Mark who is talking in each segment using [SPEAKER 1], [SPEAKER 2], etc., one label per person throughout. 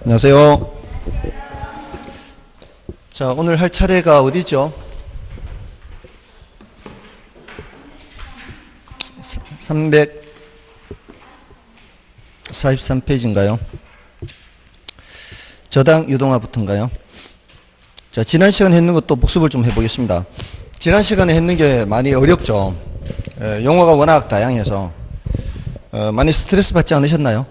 [SPEAKER 1] 안녕하세요. 자, 오늘 할 차례가 어디죠? 343페이지인가요? 저당 유동화부터인가요? 자, 지난 시간에 했는 것도 복습을 좀 해보겠습니다. 지난 시간에 했는 게 많이 어렵죠. 용어가 워낙 다양해서 많이 스트레스 받지 않으셨나요?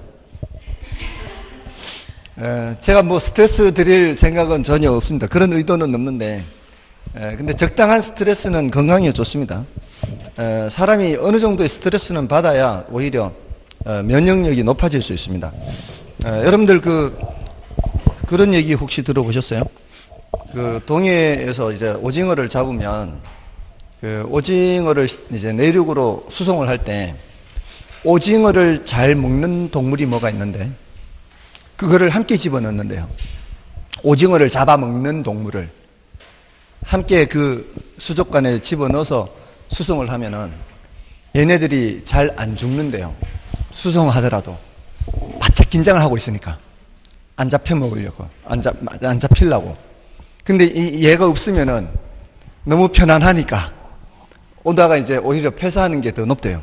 [SPEAKER 1] 제가 뭐 스트레스 드릴 생각은 전혀 없습니다. 그런 의도는 없는데, 근데 적당한 스트레스는 건강에 좋습니다. 사람이 어느 정도의 스트레스는 받아야 오히려 면역력이 높아질 수 있습니다. 여러분들 그런 얘기 혹시 들어보셨어요? 동해에서 이제 오징어를 잡으면 오징어를 이제 내륙으로 수송을 할 때 오징어를 잘 먹는 동물이 뭐가 있는데 그거를 함께 집어넣는데요. 오징어를 잡아먹는 동물을 함께 그 수족관에 집어넣어서 수송을 하면은 얘네들이 잘 안 죽는데요. 수송하더라도 바짝 긴장을 하고 있으니까 안 잡혀 먹으려고, 안 잡히려고. 근데 얘가 없으면은 너무 편안하니까 오다가 이제 오히려 폐사하는 게 더 높대요.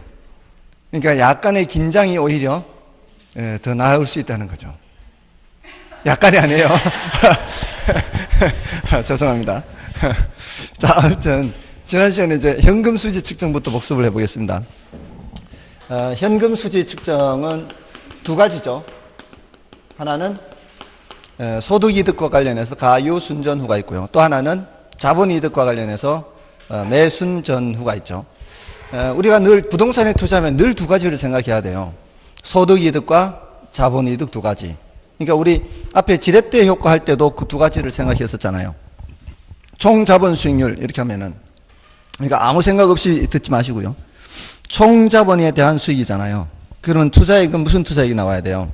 [SPEAKER 1] 그러니까 약간의 긴장이 오히려 더 나을 수 있다는 거죠. 약간이 아니에요. 죄송합니다. 자, 아무튼 지난 시간에 이제 현금 수지 측정부터 복습을 해보겠습니다. 현금 수지 측정은 두 가지죠. 하나는 소득이득과 관련해서 가유순전후가 있고요. 또 하나는 자본이득과 관련해서 매순전후가 있죠. 우리가 늘 부동산에 투자하면 늘 두 가지를 생각해야 돼요. 소득이득과 자본이득 두 가지. 그러니까 우리 앞에 지렛대 효과 할 때도 그 두 가지를 생각했었잖아요. 총 자본 수익률 이렇게 하면은, 그러니까 아무 생각 없이 듣지 마시고요. 총 자본에 대한 수익이잖아요. 그러면 투자액은 무슨 투자액이 나와야 돼요?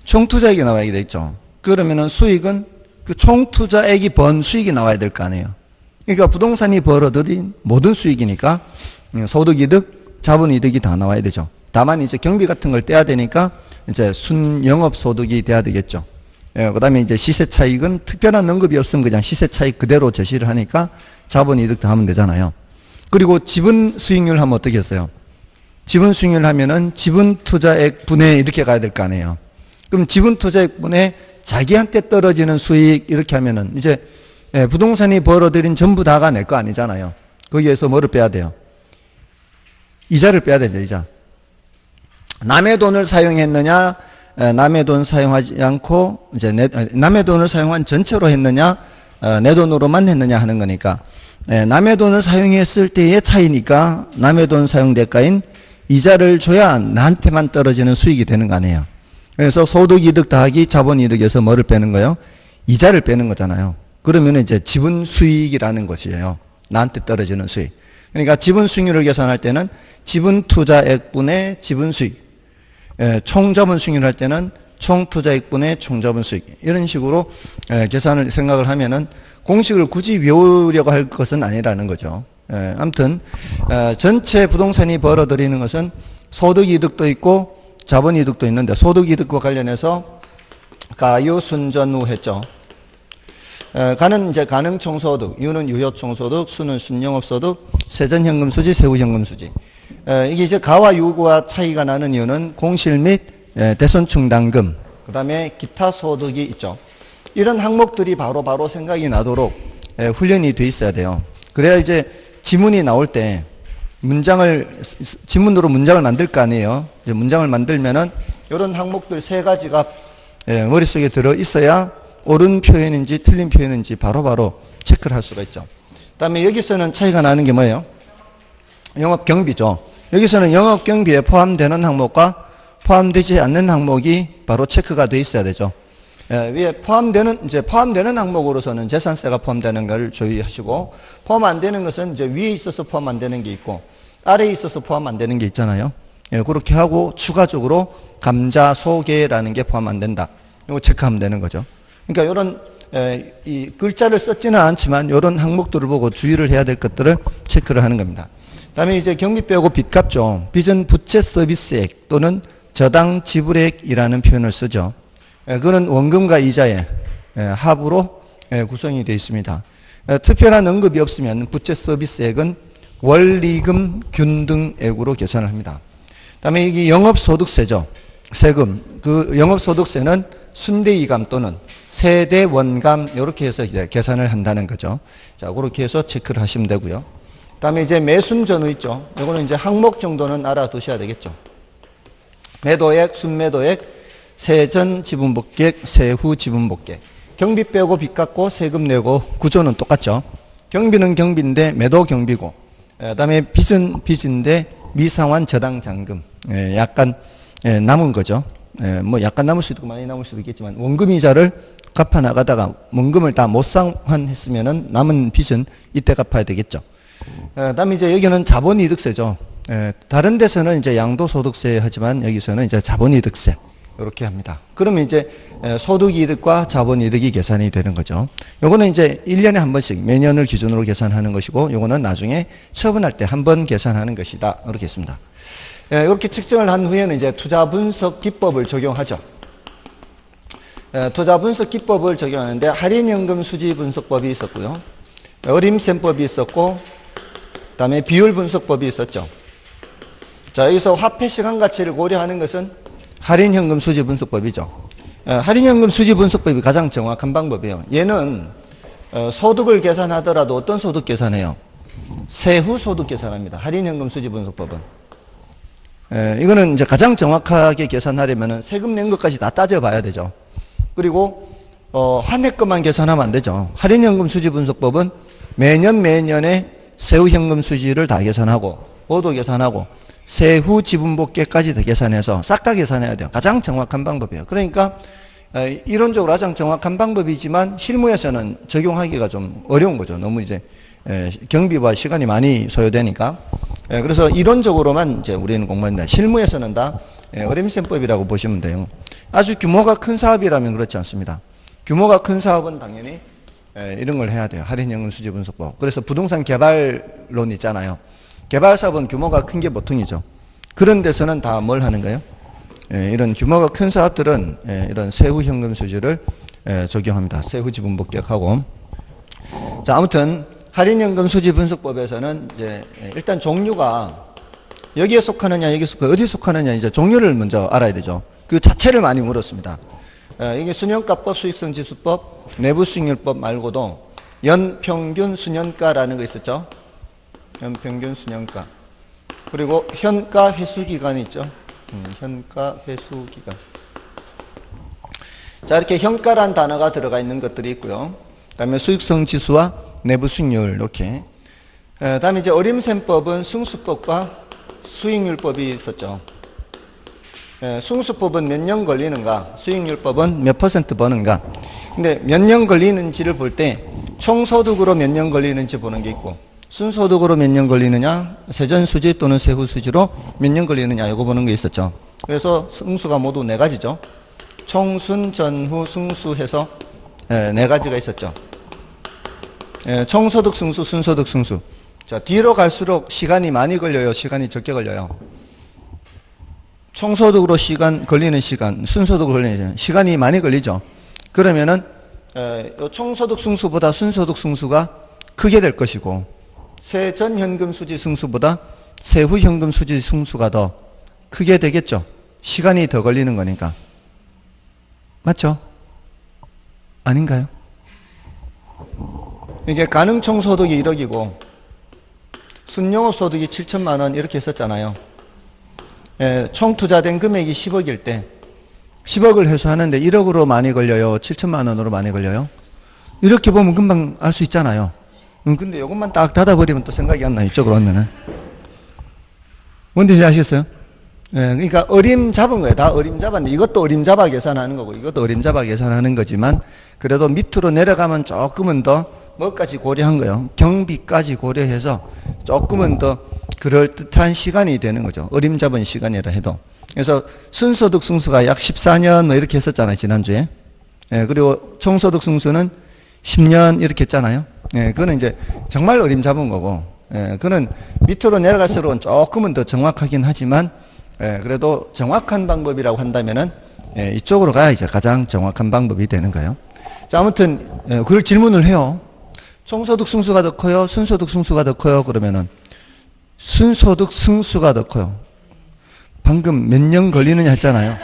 [SPEAKER 1] 총 투자액이 나와야 되겠죠. 그러면은 수익은 그 총 투자액이 번 수익이 나와야 될 거 아니에요. 그러니까 부동산이 벌어들인 모든 수익이니까 소득이득, 자본이득이 다 나와야 되죠. 다만 이제 경비 같은 걸 떼야 되니까 이제 순영업소득이 돼야 되겠죠. 그 다음에 이제 시세차익은 특별한 언급이 없으면 그냥 시세차익 그대로 제시를 하니까 자본이득도 하면 되잖아요. 그리고 지분 수익률 하면 어떻게 했어요? 지분 수익률 하면은 지분 투자액 분해 이렇게 가야 될 거 아니에요. 그럼 지분 투자액 분해 자기한테 떨어지는 수익 이렇게 하면은 이제 부동산이 벌어들인 전부 다가 내 거 아니잖아요. 거기에서 뭐를 빼야 돼요? 이자를 빼야 되죠, 이자. 남의 돈을 사용했느냐, 남의 돈 사용하지 않고 이제 남의 돈을 사용한 전체로 했느냐, 내 돈으로만 했느냐 하는 거니까, 남의 돈을 사용했을 때의 차이니까 남의 돈 사용 대가인 이자를 줘야 나한테만 떨어지는 수익이 되는 거 아니에요. 그래서 소득이득 더하기 자본이득에서 뭐를 빼는 거예요? 이자를 빼는 거잖아요. 그러면 이제 지분 수익이라는 것이에요. 나한테 떨어지는 수익. 그러니까 지분 수익률을 계산할 때는 지분 투자액분의 지분 수익. 총 자본 수익률 할 때는 총 투자액분의 총 자본 수익. 이런 식으로 계산을 생각을 하면은 공식을 굳이 외우려고 할 것은 아니라는 거죠. 아무튼 전체 부동산이 벌어들이는 것은 소득이득도 있고 자본이득도 있는데 소득이득과 관련해서 가유순전후 했죠. 가는 이제 가능총소득, 유는 유효총소득, 수는 순영업소득, 세전현금수지, 세후현금수지. 이게 이제 가와 유가 차이가 나는 이유는 공실 및 대손충당금, 그 다음에 기타 소득이 있죠. 이런 항목들이 바로 생각이 나도록 훈련이 돼 있어야 돼요. 그래야 이제 지문이 나올 때 지문으로 문장을 만들 거 아니에요. 문장을 만들면은 이런 항목들 세 가지가 머릿속에 들어 있어야 옳은 표현인지 틀린 표현인지 바로바로 체크를 할 수가 있죠. 그 다음에 여기서는 차이가 나는 게 뭐예요? 영업경비죠. 여기서는 영업경비에 포함되는 항목과 포함되지 않는 항목이 바로 체크가 돼 있어야 되죠. 위에 포함되는 항목으로서는 재산세가 포함되는 걸 주의하시고, 포함 안 되는 것은 이제 위에 있어서 포함 안 되는 게 있고, 아래에 있어서 포함 안 되는 게 있잖아요. 그렇게 하고, 추가적으로 감자, 소개라는 게 포함 안 된다. 이거 체크하면 되는 거죠. 그러니까 이런, 이 글자를 썼지는 않지만, 이런 항목들을 보고 주의를 해야 될 것들을 체크를 하는 겁니다. 그 다음에 이제 경비 빼고 빚값죠. 빚은 부채 서비스액 또는 저당 지불액이라는 표현을 쓰죠. 그는 원금과 이자의 합으로 구성이 되어 있습니다. 특별한 언급이 없으면 부채 서비스액은 원리금 균등액으로 계산을 합니다. 그다음에 이게 영업소득세죠. 세금. 그 영업소득세는 순대이감 또는 세대원감 이렇게 해서 이제 계산을 한다는 거죠. 자, 그렇게 해서 체크를 하시면 되고요. 그다음에 이제 매순전후 있죠. 이거는 이제 항목 정도는 알아두셔야 되겠죠. 매도액, 순매도액, 세전 지분복객, 세후 지분복객. 경비 빼고 빚 갚고 세금 내고 구조는 똑같죠. 경비는 경비인데 매도 경비고, 그다음에 빚은 빚인데 미상환 저당 잔금. 약간 남은 거죠. 뭐 약간 남을 수도 있고 많이 남을 수도 있겠지만 원금 이자를 갚아 나가다가 원금을 다 못 상환했으면은 남은 빚은 이때 갚아야 되겠죠. 그다음에 이제 여기는 자본이득세죠. 다른 데서는 이제 양도소득세 하지만 여기서는 이제 자본이득세 이렇게 합니다. 그러면 이제 소득이득과 자본이득이 계산이 되는 거죠. 요거는 이제 1년에 한 번씩 매년을 기준으로 계산하는 것이고 요거는 나중에 처분할 때 한 번 계산하는 것이다. 이렇게 했습니다. 이렇게 측정을 한 후에는 이제 투자 분석 기법을 적용하죠. 투자 분석 기법을 적용하는데 할인연금 수지 분석법이 있었고요. 어림셈법이 있었고 그다음에 비율 분석법이 있었죠. 자, 여기서 화폐 시간 가치를 고려하는 것은 할인연금 수지 분석법이죠. 할인연금 수지 분석법이 가장 정확한 방법이에요. 얘는 소득을 계산하더라도 어떤 소득 계산해요? 세후 소득 계산합니다. 할인연금 수지 분석법은. 이거는 이제 가장 정확하게 계산하려면 세금 낸 것까지 다 따져봐야 되죠. 그리고 한 해 것만 계산하면 안 되죠. 할인연금 수지 분석법은 매년의 세후 현금 수지를 다 계산하고 보도 계산하고 세후 지분복객까지 다 계산해서 싹 다 계산해야 돼요. 가장 정확한 방법이에요. 그러니까 이론적으로 가장 정확한 방법이지만 실무에서는 적용하기가 좀 어려운 거죠. 너무 이제 경비와 시간이 많이 소요되니까. 그래서 이론적으로만 이제 우리는 공부합니다. 실무에서는 다 어림셈법이라고 보시면 돼요. 아주 규모가 큰 사업이라면 그렇지 않습니다. 규모가 큰 사업은 당연히 이런 걸 해야 돼요. 할인연금 수지 분석법. 그래서 부동산 개발론 있잖아요. 개발 사업은 규모가 큰 게 보통이죠. 그런 데서는 다 뭘 하는 거예요? 이런 규모가 큰 사업들은 이런 세후 현금 수지를 적용합니다. 세후 지분 복격하고. 자, 아무튼 할인연금 수지 분석법에서는 이제 일단 종류가 여기에 속하느냐, 어디에 속하느냐 이제 종류를 먼저 알아야 되죠. 그 자체를 많이 물었습니다. 이게 수년가법, 수익성지수법, 내부수익률법 말고도 연평균 수년가라는 거 있었죠. 연평균 수년가. 그리고 현가 회수기간이 있죠. 현가 회수기간. 자, 이렇게 현가란 단어가 들어가 있는 것들이 있고요. 그 다음에 수익성지수와 내부수익률 이렇게. 그 다음에 이제 어림셈법은 승수법과 수익률법이 있었죠. 승수법은 몇 년 걸리는가, 수익률법은 몇 % 버는가. 근데 몇 년 걸리는지를 볼 때 총소득으로 몇 년 걸리는지 보는 게 있고 순소득으로 몇 년 걸리느냐, 세전수지 또는 세후수지로 몇 년 걸리느냐 이거 보는 게 있었죠. 그래서 승수가 모두 4가지죠. 총순, 전후, 승수 해서 4가지가 있었죠. 총소득 승수, 순소득 승수. 자, 뒤로 갈수록 시간이 많이 걸려요, 시간이 적게 걸려요. 총소득으로 걸리는 시간, 순소득으로 걸리는 시간이 많이 걸리죠. 그러면은 총소득 승수보다 순소득 승수가 크게 될 것이고 세전 현금 수지 승수보다 세후 현금 수지 승수가 더 크게 되겠죠. 시간이 더 걸리는 거니까. 맞죠? 아닌가요? 이게 가능총소득이 1억이고 순영업소득이 7천만 원 이렇게 했었잖아요. 총 투자된 금액이 10억일 때 10억을 회수하는데 1억으로 많이 걸려요? 7천만 원으로 많이 걸려요? 이렇게 보면 금방 알 수 있잖아요. 근데 이것만 딱 닫아버리면 또 생각이 안 나, 이쪽으로 오면은. 뭔지 아시겠어요? 그러니까 어림잡은 거예요. 다 어림잡았는데 이것도 어림잡아 계산하는 거고 이것도 어림잡아 계산하는 거지만 그래도 밑으로 내려가면 조금은 더 뭐까지 고려한 거예요. 경비까지 고려해서 조금은 더 그럴듯한 시간이 되는 거죠. 어림잡은 시간이라 해도. 그래서 순소득 승수가 약 14년 뭐 이렇게 했었잖아요, 지난주에. 그리고 총소득 승수는 10년 이렇게 했잖아요. 그거는 이제 정말 어림잡은 거고, 그거는 밑으로 내려갈수록 조금은 더 정확하긴 하지만, 그래도 정확한 방법이라고 한다면은 예, 이쪽으로 가야 이제 가장 정확한 방법이 되는 거예요. 자, 아무튼 그걸 질문을 해요. 총소득 승수가 더 커요? 순소득 승수가 더 커요? 그러면은 순소득 승수가 더 커요. 방금 몇 년 걸리느냐 했잖아요.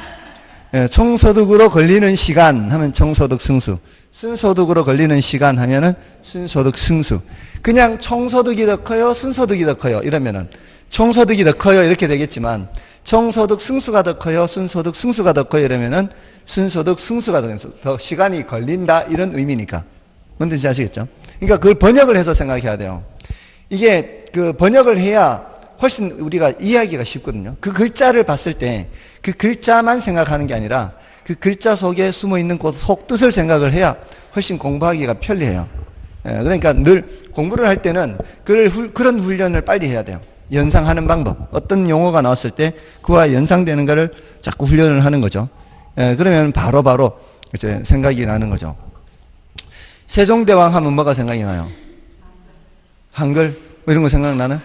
[SPEAKER 1] 예, 총소득으로 걸리는 시간 하면 총소득 승수, 순소득으로 걸리는 시간 하면은 순소득 승수. 그냥 총소득이 더 커요? 순소득이 더 커요? 이러면은 총소득이 더 커요 이렇게 되겠지만 총소득 승수가 더 커요? 순소득 승수가 더 커요? 이러면은 순소득 승수가 더 시간이 걸린다 이런 의미니까. 뭔지 아시겠죠? 그러니까 그걸 번역을 해서 생각해야 돼요. 이게 그 번역을 해야 훨씬 우리가 이해하기가 쉽거든요. 그 글자를 봤을 때 그 글자만 생각하는 게 아니라 그 글자 속에 숨어 있는 그 속 뜻을 생각을 해야 훨씬 공부하기가 편리해요. 그러니까 늘 공부를 할 때는 그런 훈련을 빨리 해야 돼요. 연상하는 방법. 어떤 용어가 나왔을 때 그와 연상되는 거를 자꾸 훈련을 하는 거죠. 그러면 바로 이제 생각이 나는 거죠. 세종대왕 하면 뭐가 생각이 나요? 한글? 뭐 이런 거 생각나는?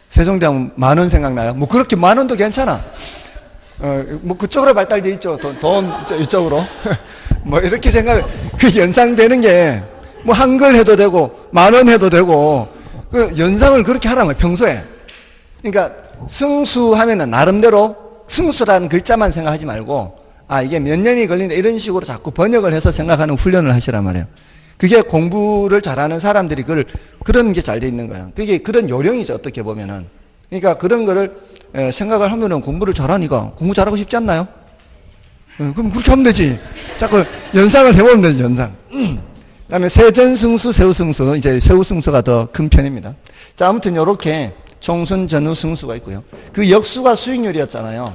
[SPEAKER 1] 세종대왕 만원 생각나요? 뭐 그렇게 만원도 괜찮아. 뭐 그쪽으로 발달돼 있죠. 돈 이쪽으로. 뭐 이렇게 그 연상되는 게 뭐 한글 해도 되고 만원 해도 되고 그 연상을 그렇게 하라면 평소에. 그러니까 승수하면은 나름대로 승수라는 글자만 생각하지 말고 이게 몇 년이 걸린다 이런 식으로 자꾸 번역을 해서 생각하는 훈련을 하시란 말이에요. 그게 공부를 잘하는 사람들이 그런 게 잘 돼 있는 거예요. 그게 그런 요령이죠, 어떻게 보면은. 그러니까 그런 거를 생각을 하면은 공부를 잘하니까 공부 잘하고 싶지 않나요? 그럼 그렇게 하면 되지. 자꾸 연상을 해보면 되지, 연상. 그 다음에 세전승수, 세후승수. 이제 세후승수가 더 큰 편입니다. 자, 아무튼 요렇게 총순, 전후, 승수가 있고요. 그 역수가 수익률이었잖아요.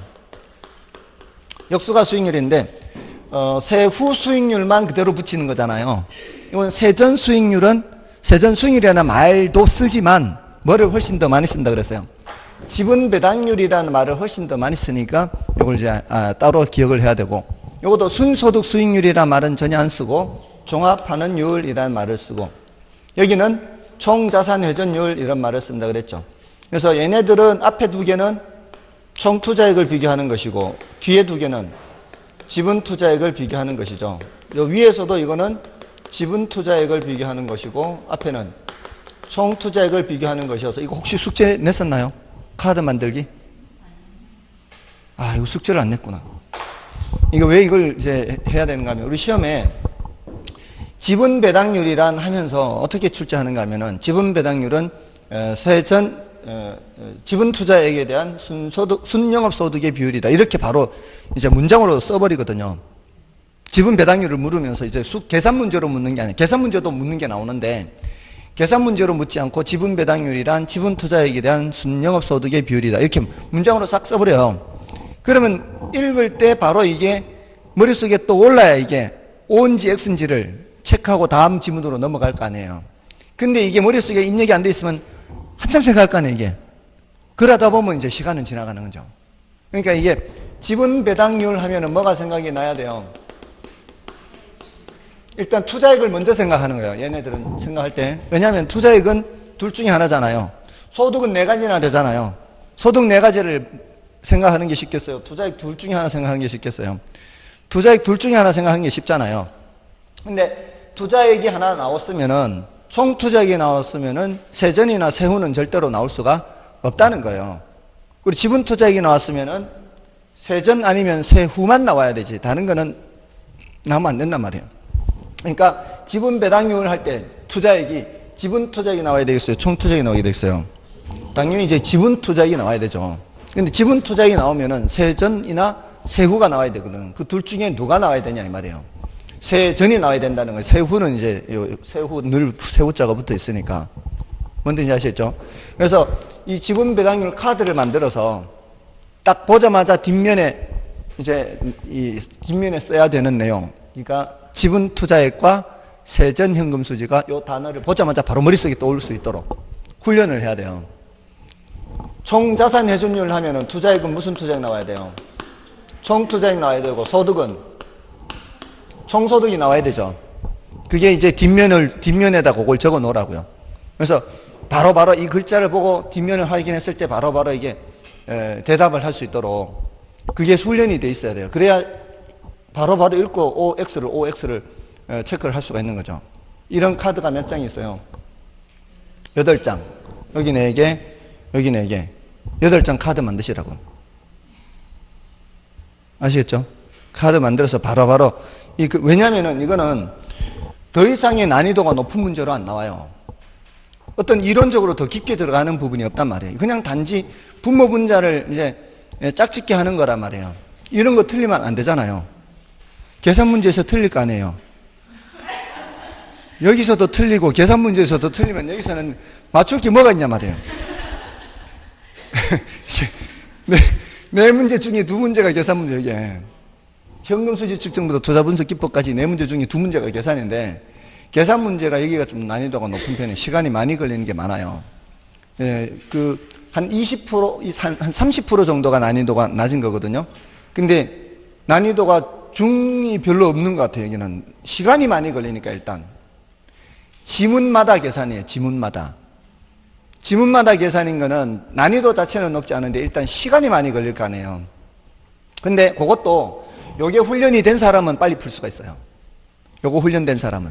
[SPEAKER 1] 역수가 수익률인데, 세후 수익률만 그대로 붙이는 거잖아요. 이건 세전 수익률이라는 말도 쓰지만 뭐를 훨씬 더 많이 쓴다 그랬어요. 지분 배당률이라는 말을 훨씬 더 많이 쓰니까 이걸 이제 따로 기억을 해야 되고, 이것도 순소득 수익률이라는 말은 전혀 안 쓰고 종합환원율이라는 말을 쓰고, 여기는 총자산 회전율 이런 말을 쓴다 그랬죠. 그래서 얘네들은 앞에 두 개는 총투자액을 비교하는 것이고 뒤에 두 개는 지분투자액을 비교하는 것이죠. 요 위에서도 이거는 지분투자액을 비교하는 것이고 앞에는 총투자액을 비교하는 것이어서, 이거 혹시 숙제 냈었나요? 카드 만들기? 이거 숙제를 안 냈구나. 이거 왜 이걸 이제 해야 되는가 하면, 우리 시험에 지분 배당률이란 하면서 어떻게 출제하는가 하면은, 지분 배당률은 지분 투자액에 대한 순영업 소득의 비율이다. 이렇게 바로 이제 문장으로 써버리거든요. 지분 배당률을 물으면서 이제 계산 문제로 묻는 게 아니에요. 계산 문제도 묻는 게 나오는데, 계산 문제로 묻지 않고 지분 배당률이란 지분 투자액에 대한 순영업 소득의 비율이다. 이렇게 문장으로 싹 써버려요. 그러면 읽을 때 바로 이게 머릿속에 또 올라야 이게 O인지 X인지를 체크하고 다음 지문으로 넘어갈 거 아니에요. 근데 이게 머릿속에 입력이 안 돼 있으면 한참 생각할 거 아니에요, 이게. 그러다 보면 이제 시간은 지나가는 거죠. 그러니까 이게 지분 배당률 하면은 뭐가 생각이 나야 돼요? 일단 투자액을 먼저 생각하는 거예요. 얘네들은 생각할 때. 왜냐하면 투자액은 둘 중에 하나잖아요. 소득은 네 가지나 되잖아요. 소득 네 가지를 생각하는 게 쉽겠어요? 투자액 둘 중에 하나 생각하는 게 쉽겠어요? 투자액 둘 중에 하나 생각하는 게 쉽잖아요. 근데 투자액이 하나 나왔으면은, 총투자액이 나왔으면은 세전이나 세후는 절대로 나올 수가 없다는 거예요. 그리고 지분 투자액이 나왔으면은 세전 아니면 세후만 나와야 되지. 다른 거는 나오면 안 된단 말이에요. 그러니까 지분 배당률 할 때 투자액이 지분 투자액이 나와야 되겠어요? 총 투자액이 나와야 되겠어요? 당연히 이제 지분 투자액이 나와야 되죠. 근데 지분 투자액이 나오면은 세전이나 세후가 나와야 되거든. 그 둘 중에 누가 나와야 되냐 이 말이에요. 세전이 나와야 된다는 거예요. 세후는 이제 세후 늘 세후자가 붙어 있으니까. 뭔지 아시겠죠? 그래서 이 지분 배당률 카드를 만들어서 딱 보자마자 뒷면에 이제 이 뒷면에 써야 되는 내용. 그러니까 지분 투자액과 세전 현금 수지가 이 단어를 보자마자 바로 머릿속에 떠올 수 있도록 훈련을 해야 돼요. 총자산 회전율 하면은 투자액은 무슨 투자액 나와야 돼요? 총투자액 나와야 되고, 소득은 총소득이 나와야 되죠. 그게 이제 뒷면에다 그걸 적어 놓으라고요. 그래서 바로바로 이 글자를 보고 뒷면을 확인했을 때 바로바로 이게 대답을 할 수 있도록. 그게 훈련이 돼 있어야 돼요. 그래야 바로바로 읽고 OX를 체크를 할 수가 있는 거죠. 이런 카드가 몇 장이 있어요? 8장. 여기 4개, 여기 4개. 8장 카드 만드시라고. 아시겠죠? 카드 만들어서 바로바로. 왜냐면은 이거는 더 이상의 난이도가 높은 문제로 안 나와요. 어떤 이론적으로 더 깊게 들어가는 부분이 없단 말이에요. 그냥 단지 분모 분자를 이제 짝짓기 하는 거란 말이에요. 이런 거 틀리면 안 되잖아요. 계산 문제에서 틀릴 거 아니에요. 여기서도 틀리고 계산 문제에서도 틀리면 여기서는 맞출 게 뭐가 있냐 말이에요. 네 문제 중에 2문제가 계산 문제. 이게 현금 수지 측정부터 투자 분석 기법까지 4문제 중에 2문제가 계산인데, 계산 문제가 여기가 좀 난이도가 높은 편이에요. 시간이 많이 걸리는 게 많아요. 한 20%, 한 30% 정도가 난이도가 낮은 거거든요. 근데 난이도가 중이 별로 없는 것 같아요. 여기는 시간이 많이 걸리니까. 일단 지문마다 계산이에요. 지문마다 계산인 거는 난이도 자체는 높지 않은데 일단 시간이 많이 걸릴 거 아니에요. 근데 그것도 요게 훈련이 된 사람은 빨리 풀 수가 있어요. 요거 훈련된 사람은.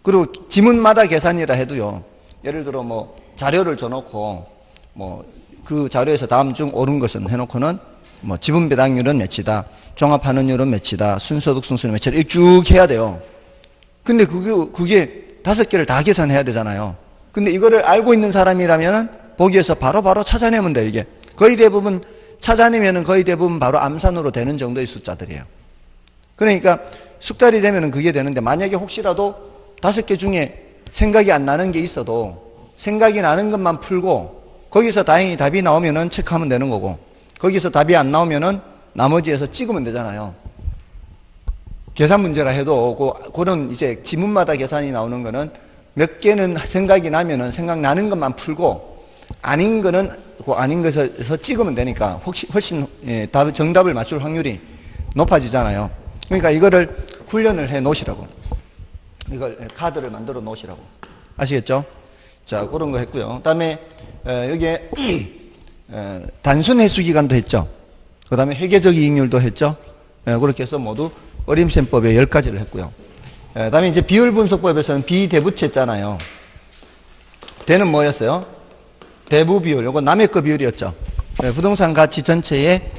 [SPEAKER 1] 그리고 지문마다 계산이라 해도요, 예를 들어 뭐 자료를 줘놓고 뭐 그 자료에서 다음 중 옳은 것은 해놓고는 뭐 지분 배당률은 몇이다, 종합환원율은 몇이다, 순소득 승수는 몇이다, 이렇게 쭉 해야 돼요. 근데 그게 5개를 다 계산해야 되잖아요. 근데 이거를 알고 있는 사람이라면은 보기에서 바로바로 찾아내면 돼요. 이게 거의 대부분 찾아내면은 거의 대부분 바로 암산으로 되는 정도의 숫자들이에요. 그러니까 숙달이 되면은 그게 되는데, 만약에 혹시라도 5개 중에 생각이 안 나는 게 있어도 생각이 나는 것만 풀고 거기서 다행히 답이 나오면은 체크하면 되는 거고, 거기서 답이 안 나오면은 나머지에서 찍으면 되잖아요. 계산 문제라 해도 그런 이제 지문마다 계산이 나오는 거는 몇 개는 생각이 나면은 생각나는 것만 풀고, 아닌 거는 그 아닌 것에서 찍으면 되니까 훨씬 정답을 맞출 확률이 높아지잖아요. 그러니까 이거를 훈련을 해 놓으시라고. 이걸 카드를 만들어 놓으시라고. 아시겠죠? 자, 그런 거 했고요. 그다음에 여기에 단순 회수 기간도 했죠. 그다음에 회계적 이익률도 했죠. 그렇게 해서 모두 어림셈법에 10가지를 했고요. 그다음에 이제 비율 분석법에서는 비대부채 했잖아요. 대는 뭐였어요? 대부 비율. 요거 남의 거 비율이었죠. 부동산 가치 전체의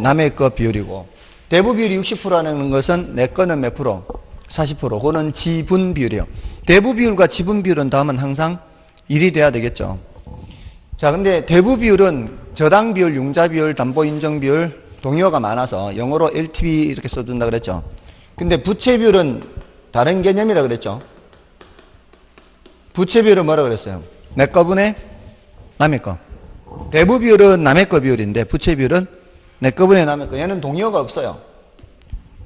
[SPEAKER 1] 남의 거 비율이고, 대부 비율이 60%라는 것은 내 거는 몇 프로? 40%. 그거는 지분 비율이에요. 대부 비율과 지분 비율은 다음은 항상 1이 돼야 되겠죠. 자, 근데 대부 비율은 저당 비율, 융자 비율, 담보 인정 비율, 동의어가 많아서 영어로 LTV 이렇게 써준다 그랬죠. 근데 부채 비율은 다른 개념이라 그랬죠. 부채 비율은 뭐라 그랬어요? 내 거분의 남의 거. 대부 비율은 남의 거 비율인데 부채 비율은 내 거분의 남의 거. 얘는 동의어가 없어요.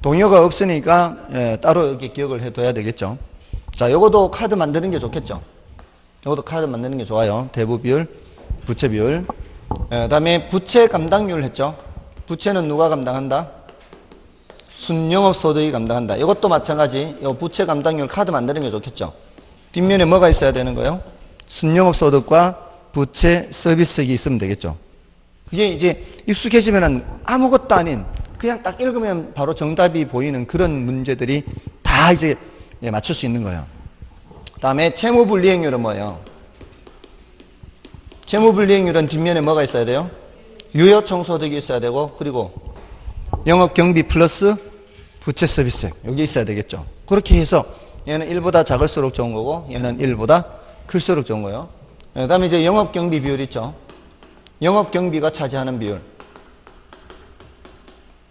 [SPEAKER 1] 동의어가 없으니까 따로 이렇게 기억을 해둬야 되겠죠. 자, 요것도 카드 만드는 게 좋겠죠. 요것도 카드 만드는 게 좋아요. 대부 비율, 부채 비율. 그다음에 부채 감당률 했죠. 부채는 누가 감당한다? 순영업소득이 감당한다. 이것도 마찬가지. 요 부채 감당률 카드 만드는 게 좋겠죠. 뒷면에 뭐가 있어야 되는 거예요? 순영업소득과 부채 서비스액이 있으면 되겠죠. 그게 이제 익숙해지면은 아무것도 아닌, 그냥 딱 읽으면 바로 정답이 보이는 그런 문제들이 다 이제 맞출 수 있는 거예요. 다음에 채무불이행률은 뭐예요? 채무불이행률은 뒷면에 뭐가 있어야 돼요? 유효총소득이 있어야 되고, 그리고 영업경비 플러스 부채 서비스액, 여기 있어야 되겠죠. 그렇게 해서 얘는 1보다 작을수록 좋은 거고, 얘는 1보다 클수록 좋은 거예요. 그 다음에 이제 영업경비 비율 있죠. 영업경비가 차지하는 비율.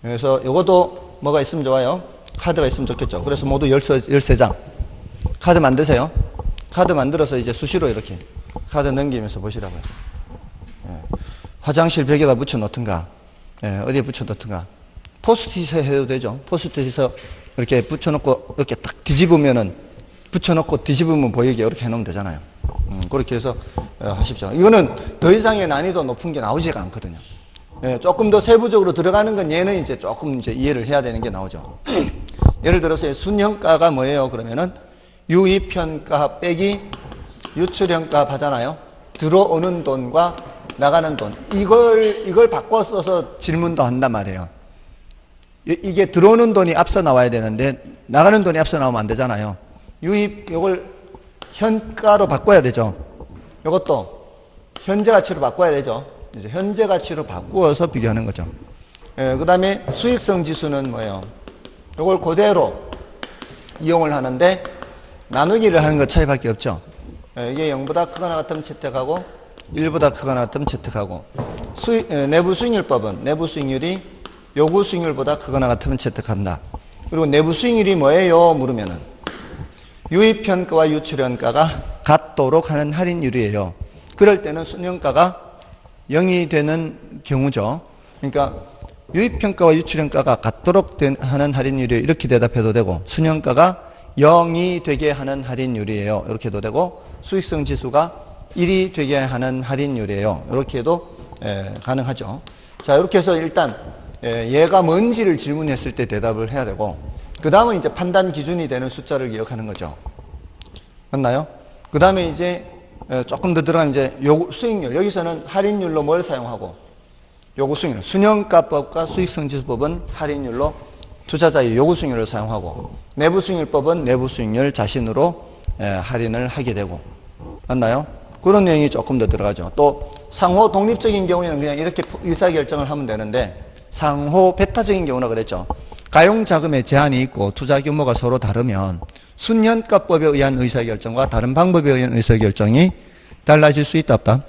[SPEAKER 1] 그래서 이것도 뭐가 있으면 좋아요? 카드가 있으면 좋겠죠. 그래서 모두 13장. 카드 만드세요. 카드 만들어서 이제 수시로 이렇게 카드 넘기면서 보시라고요. 화장실 벽에다 붙여 놓든가, 어디에 붙여 놓든가. 포스트잇에 해도 되죠. 포스트잇에서 이렇게 붙여놓고 이렇게 딱 뒤집으면은, 붙여놓고 뒤집으면 보이게 이렇게 해놓으면 되잖아요. 그렇게 해서 하십시오. 이거는 더 이상의 난이도 높은 게 나오지가 않거든요. 조금 더 세부적으로 들어가는 건 얘는 이제 조금 이제 이해를 해야 되는 게 나오죠. 예를 들어서 순형가가 뭐예요? 그러면은 유입현가 빼기 유출현가 하잖아요. 들어오는 돈과 나가는 돈. 이걸 바꿔 써서 질문도 한단 말이에요. 이게 들어오는 돈이 앞서 나와야 되는데 나가는 돈이 앞서 나오면 안 되잖아요. 유입 이걸 현가로 바꿔야 되죠. 이것도 현재 가치로 바꿔야 되죠. 이제 현재 가치로 바꾸어서 비교하는 거죠. 그 다음에 수익성 지수는 뭐예요? 이걸 그대로 이용을 하는데 나누기를 하는 것 차이밖에 없죠. 이게 0보다 크거나 같으면 채택하고 1보다 크거나 같으면 채택하고 내부 수익률법은 내부 수익률이 요구 수익률보다 크거나 같으면 채택한다. 그리고 내부 수익률이 뭐예요? 물으면은 유입현가와 유출현가가 같도록 하는 할인율이에요. 그럴 때는 순현가가 0이 되는 경우죠. 그러니까 유입현가와 유출현가가 같도록 하는 할인율이 이렇게 대답해도 되고 순현가가 0이 되게 하는 할인율이에요. 이렇게 해도 되고 수익성 지수가 1이 되게 하는 할인율이에요. 이렇게 해도 가능하죠. 자, 이렇게 해서 일단 얘가 뭔지를 질문했을 때 대답을 해야 되고 그 다음은 이제 판단 기준이 되는 숫자를 기억하는 거죠. 맞나요? 그 다음에 이제 조금 더 들어가면 이제 수익률. 여기서는 할인율로 뭘 사용하고 요구 수익률. 순현가법과 수익성지수법은 할인율로 투자자의 요구 수익률을 사용하고 내부 수익률법은 내부 수익률 자신으로 할인을 하게 되고 맞나요? 그런 내용이 조금 더 들어가죠. 또 상호 독립적인 경우에는 그냥 이렇게 의사결정을 하면 되는데 상호 배타적인 경우나 그랬죠. 가용자금에 제한이 있고 투자 규모가 서로 다르면 순현가법에 의한 의사결정과 다른 방법에 의한 의사결정이 달라질 수 있다 없다?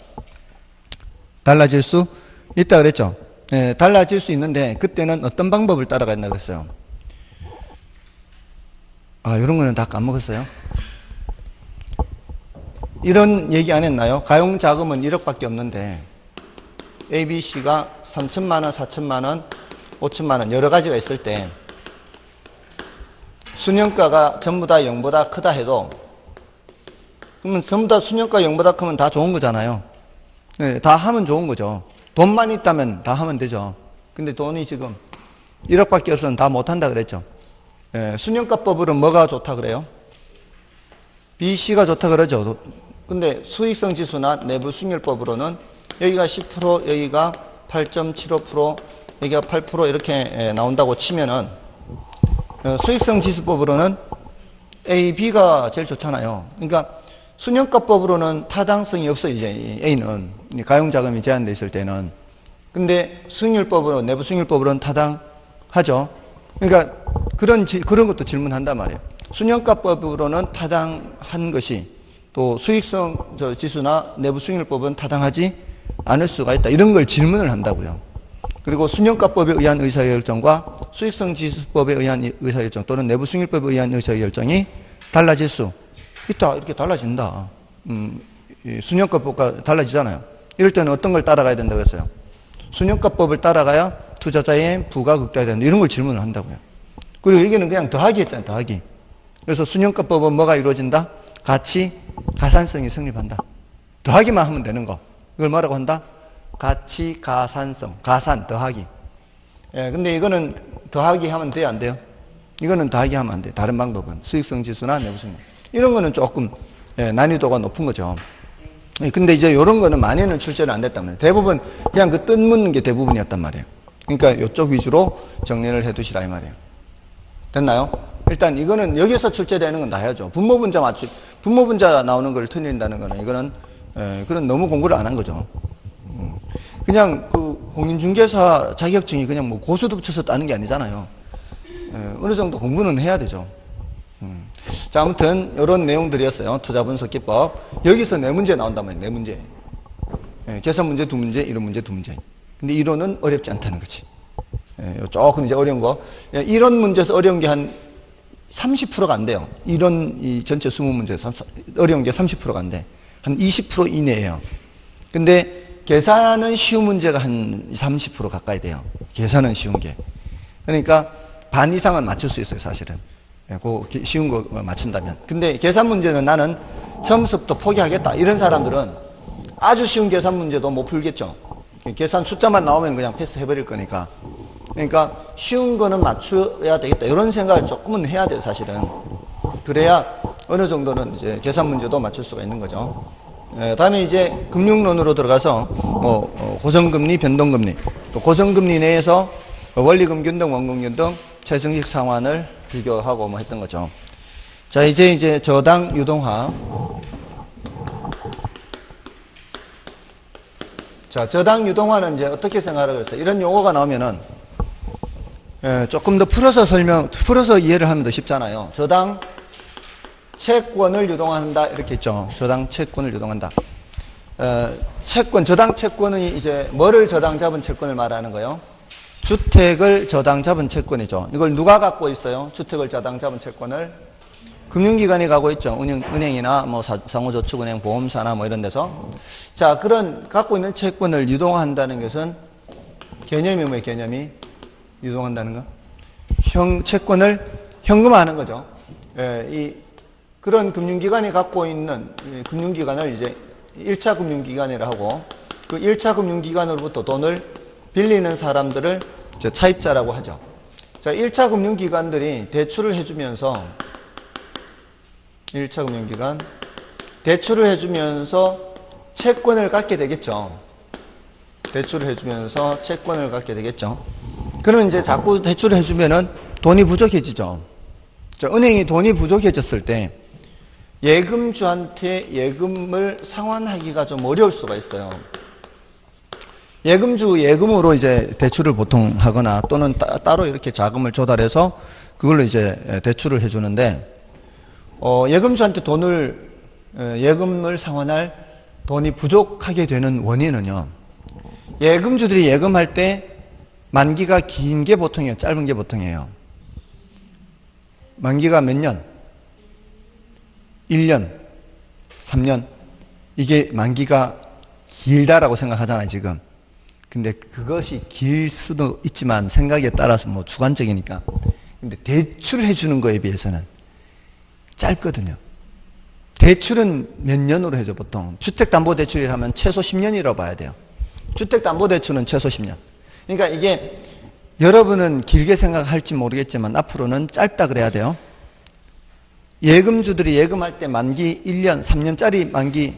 [SPEAKER 1] 달라질 수 있다 그랬죠. 달라질 수 있는데 그때는 어떤 방법을 따라가야 된다 그랬어요. 이런 거는 다 까먹었어요. 이런 얘기 안 했나요? 가용자금은 1억밖에 없는데 A, B, C가 3천만 원, 4천만 원, 5천만 원 여러 가지가 있을 때 순현가가 전부 다 0보다 크다 해도 그러면 전부 다 순현가 0보다 크면 다 좋은 거잖아요. 다 하면 좋은 거죠. 돈만 있다면 다 하면 되죠. 근데 돈이 지금 1억밖에 없으면 다 못한다 그랬죠. 순현가법으로는 뭐가 좋다 그래요? B, C가 좋다 그러죠. 근데 수익성 지수나 내부 수익률법으로는 여기가 10%, 여기가 8.75%, 여기가 8% 이렇게 나온다고 치면은 수익성 지수법으로는 A, B가 제일 좋잖아요. 그러니까 순현가법으로는 타당성이 없어요. 이제 A는 가용자금이 제한되어 있을 때는. 근데 수익률법으로 내부 수익률법으로는 타당하죠. 그러니까 그런 것도 질문한단 말이에요. 순현가법으로는 타당한 것이 또 수익성 지수나 내부 수익률법은 타당하지 않을 수가 있다. 이런 걸 질문을 한다고요. 그리고 순현가법에 의한 의사결정과 수익성 지수법에 의한 의사결정 또는 내부 수익률법에 의한 의사결정이 달라질 수 있다. 이렇게 달라진다. 순현가법과 달라지잖아요. 이럴 때는 어떤 걸 따라가야 된다고 했어요? 순현가법을 따라가야 투자자의 부가 극대화된다. 이런 걸 질문을 한다고요. 그리고 여기는 그냥 더하기 했잖아요. 더하기. 그래서 순현가법은 뭐가 이루어진다? 가치, 가산성이 성립한다. 더하기만 하면 되는 거. 이걸 뭐라고 한다? 가치, 가산성. 가산, 더하기. 근데 이거는 더하기 하면 돼요? 안 돼요? 이거는 더하기 하면 안 돼요. 다른 방법은. 수익성 지수나 내부 수익률. 이런 거는 조금 난이도가 높은 거죠. 근데 이제 이런 거는 많이는 출제를 안 됐단 말이에요. 대부분 그냥 그 뜻 묻는 게 대부분이었단 말이에요. 그러니까 이쪽 위주로 정리를 해 두시라 이 말이에요. 됐나요? 일단 이거는 여기서 출제되는 건 다 해야죠. 분모분자 나오는 걸 틀린다는 거는 이거는 그런 너무 공부를 안 한 거죠. 그냥 그 공인중개사 자격증이 그냥 뭐 고수도 쳐서 따는 게 아니잖아요. 어느 정도 공부는 해야 되죠. 자, 아무튼 이런 내용들이었어요. 투자분석기법. 여기서 네 문제 나온단 말이에요. 네 문제. 계산 문제 두 문제, 이론 문제 두 문제. 근데 이론은 어렵지 않다는 거지. 조금 이제 어려운 거. 이런 문제에서 어려운 게 한 30%가 안 돼요. 이런 이 전체 20문제에서 어려운 게 30%가 안 돼. 한 20% 이내예요. 근데 계산은 쉬운 문제가 한 30% 가까이 돼요. 계산은 쉬운 게. 그러니까 반 이상은 맞출 수 있어요, 사실은. 그 쉬운 거 맞춘다면. 근데 계산 문제는 나는 처음부터 포기하겠다. 이런 사람들은 아주 쉬운 계산 문제도 못 풀겠죠. 계산 숫자만 나오면 그냥 패스해버릴 거니까. 그러니까 쉬운 거는 맞춰야 되겠다. 이런 생각을 조금은 해야 돼요, 사실은. 그래야 어느 정도는 이제 계산 문제도 맞출 수가 있는 거죠. 다음에 이제 금융론으로 들어가서 고정금리, 변동금리, 또 고정금리 내에서 원리금균등, 원금균등, 최정식 상환을 비교하고 뭐 했던 거죠. 자, 이제 저당 유동화. 자, 저당 유동화는 이제 어떻게 생각을 했어요? 이런 용어가 나오면은 조금 더 풀어서 이해를 하면 더 쉽잖아요. 저당 채권을 유동한다 이렇게 했죠. 저당 채권을 유동한다. 저당 채권은 이제 뭐를 저당 잡은 채권을 말하는 거예요? 주택을 저당 잡은 채권이죠. 이걸 누가 갖고 있어요? 주택을 저당 잡은 채권을 금융기관이 갖고 있죠. 은행이나 뭐 상호저축은행, 보험사나 뭐 이런 데서. 자, 그런 갖고 있는 채권을 유동한다는 것은 개념이 뭐예요? 개념이 유동한다는 거? 채권을 현금화하는 거죠. 그런 금융기관이 갖고 있는 금융기관을 이제 1차 금융기관이라 하고, 그 1차 금융기관으로부터 돈을 빌리는 사람들을 이제 차입자라고 하죠. 자, 1차 금융기관들이 대출을 해주면서 1차 금융기관 대출을 해주면서 채권을 갖게 되겠죠. 대출을 해주면서 채권을 갖게 되겠죠. 그러면 이제 자꾸 대출을 해주면은 돈이 부족해지죠. 자, 은행이 돈이 부족해졌을 때 예금주한테 예금을 상환하기가 좀 어려울 수가 있어요. 예금으로 이제 대출을 보통 하거나 또는 따로 이렇게 자금을 조달해서 그걸로 이제 대출을 해주는데, 예금주한테 예금을 상환할 돈이 부족하게 되는 원인은요, 예금주들이 예금할 때 만기가 긴 게 보통이에요? 짧은 게 보통이에요? 만기가 몇 년? 1년? 3년? 이게 만기가 길다라고 생각하잖아요, 지금. 근데 그것이 길 수도 있지만 생각에 따라서 뭐 주관적이니까. 근데 대출해 주는 거에 비해서는 짧거든요. 대출은 몇 년으로 해줘, 보통. 주택담보대출이라면 최소 10년이라고 봐야 돼요. 주택담보대출은 최소 10년. 그러니까 이게 여러분은 길게 생각할지 모르겠지만 앞으로는 짧다 그래야 돼요. 예금주들이 예금할 때 만기 1년, 3년짜리 만기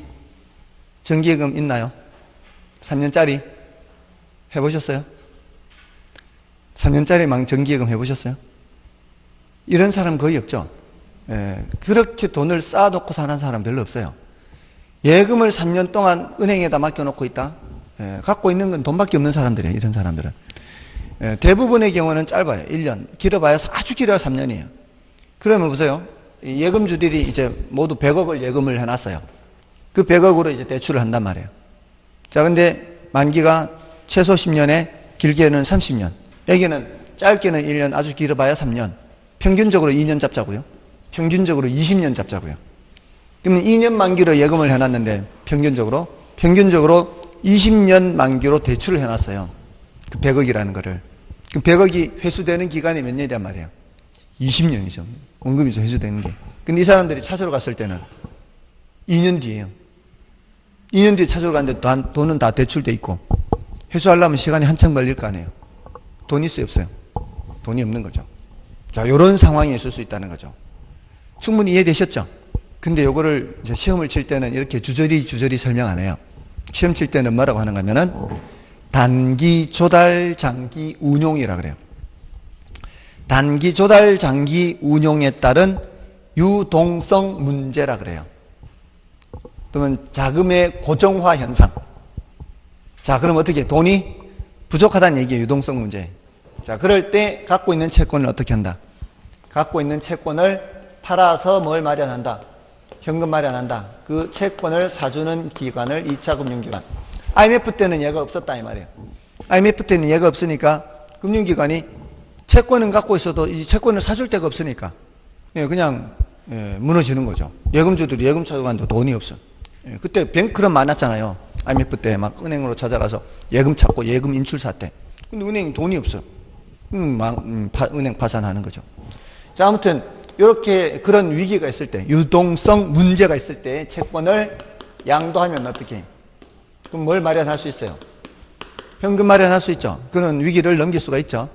[SPEAKER 1] 정기예금 있나요? 3년짜리 해보셨어요? 3년짜리 정기예금 해보셨어요? 이런 사람 거의 없죠. 그렇게 돈을 쌓아놓고 사는 사람 별로 없어요. 예금을 3년 동안 은행에다 맡겨놓고 있다. 갖고 있는 건 돈밖에 없는 사람들이에요. 이런 사람들은. 대부분의 경우는 짧아요. 1년. 길어봐야 아주 길어야 3년이에요. 그러면 보세요. 예금주들이 이제 모두 100억을 예금을 해놨어요. 그 100억으로 이제 대출을 한단 말이에요. 자, 근데 만기가 최소 10년에 길게는 30년. 여기는 짧게는 1년, 아주 길어봐야 3년. 평균적으로 2년 잡자고요. 평균적으로 20년 잡자고요. 그러면 2년 만기로 예금을 해놨는데 평균적으로 20년 만기로 대출을 해놨어요. 그 100억이라는 거를. 그 100억이 회수되는 기간이 몇 년이란 말이에요? 20년이죠. 원금이죠, 회수되는 게. 근데 이 사람들이 찾으러 갔을 때는 2년 뒤에요. 2년 뒤에 찾으러 갔는데 돈은 다 대출돼 있고 회수하려면 시간이 한참 걸릴 거 아니에요. 돈이 있어요, 없어요? 돈이 없는 거죠. 자, 이런 상황이 있을 수 있다는 거죠. 충분히 이해되셨죠? 근데 요거를 이제 시험을 칠 때는 이렇게 주저리 설명 안 해요. 시험 칠 때는 뭐라고 하는가 하면은 단기 조달 장기 운용이라 그래요. 단기 조달 장기 운용에 따른 유동성 문제라 그래요. 그러면 자금의 고정화 현상. 자, 그럼 어떻게? 돈이 부족하다는 얘기예요. 유동성 문제. 자, 그럴 때 갖고 있는 채권을 어떻게 한다? 갖고 있는 채권을 팔아서 뭘 마련한다? 현금 마련한다. 그 채권을 사주는 기관을 2차 금융기관. IMF 때는 얘가 없었다 이 말이에요. IMF 때는 얘가 없으니까 금융기관이 채권은 갖고 있어도 이 채권을 사줄 데가 없으니까 그냥 무너지는 거죠. 예금주들이 예금 찾아가는데 돈이 없어. 그때 뱅크런 많았잖아요. IMF 때 막 은행으로 찾아가서 예금 찾고 예금 인출사 때. 근데 은행이 돈이 없어. 은행 파산하는 거죠. 자, 아무튼 이렇게 그런 위기가 있을 때, 유동성 문제가 있을 때 채권을 양도하면 어떻게? 그럼 뭘 마련할 수 있어요? 현금 마련할 수 있죠. 그런 위기를 넘길 수가 있죠.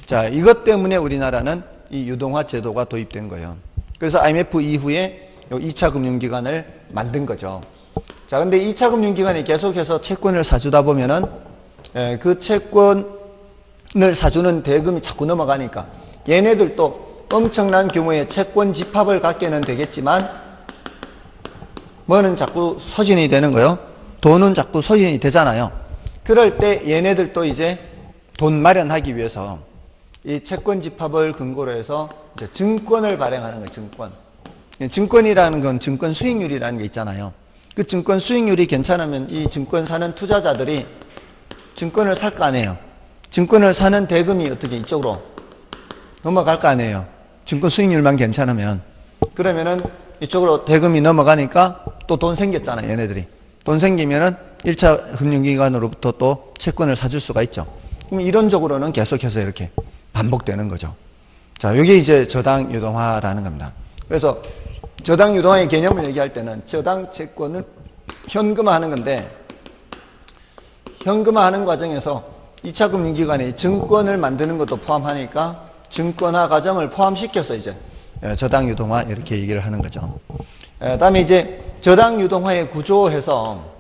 [SPEAKER 1] 자, 이것 때문에 우리나라는 이 유동화 제도가 도입된 거예요. 그래서 IMF 이후에 2차 금융기관을 만든 거죠. 자, 근데 2차 금융기관이 계속해서 채권을 사주다 보면은, 그 채권을 사주는 대금이 자꾸 넘어가니까 얘네들도 엄청난 규모의 채권 집합을 갖게는 되겠지만, 뭐는 자꾸 소진이 되는 거요. 돈은 자꾸 소진이 되잖아요. 그럴 때 얘네들도 이제 돈 마련하기 위해서 이 채권 집합을 근거로 해서 이제 증권을 발행하는 거예요. 증권. 증권이라는 건 증권 수익률이라는 게 있잖아요. 그 증권 수익률이 괜찮으면 이 증권 사는 투자자들이 증권을 살 거 아니에요. 증권을 사는 대금이 어떻게 이쪽으로 넘어갈 거 아니에요. 증권 수익률만 괜찮으면. 그러면은 이쪽으로 대금이 넘어가니까 또 돈 생겼잖아요. 얘네들이. 돈 생기면은 1차 금융기관으로부터 또 채권을 사줄 수가 있죠. 그럼 이론적으로는 계속해서 이렇게 반복되는 거죠. 자, 이게 이제 저당 유동화라는 겁니다. 그래서 저당 유동화의 개념을 얘기할 때는 저당 채권을 현금화하는 건데, 현금화하는 과정에서 2차 금융기관이 증권을 만드는 것도 포함하니까 증권화 과정을 포함시켜서 이제 저당 유동화 이렇게 얘기를 하는 거죠. 다음에 이제 저당 유동화의 구조해서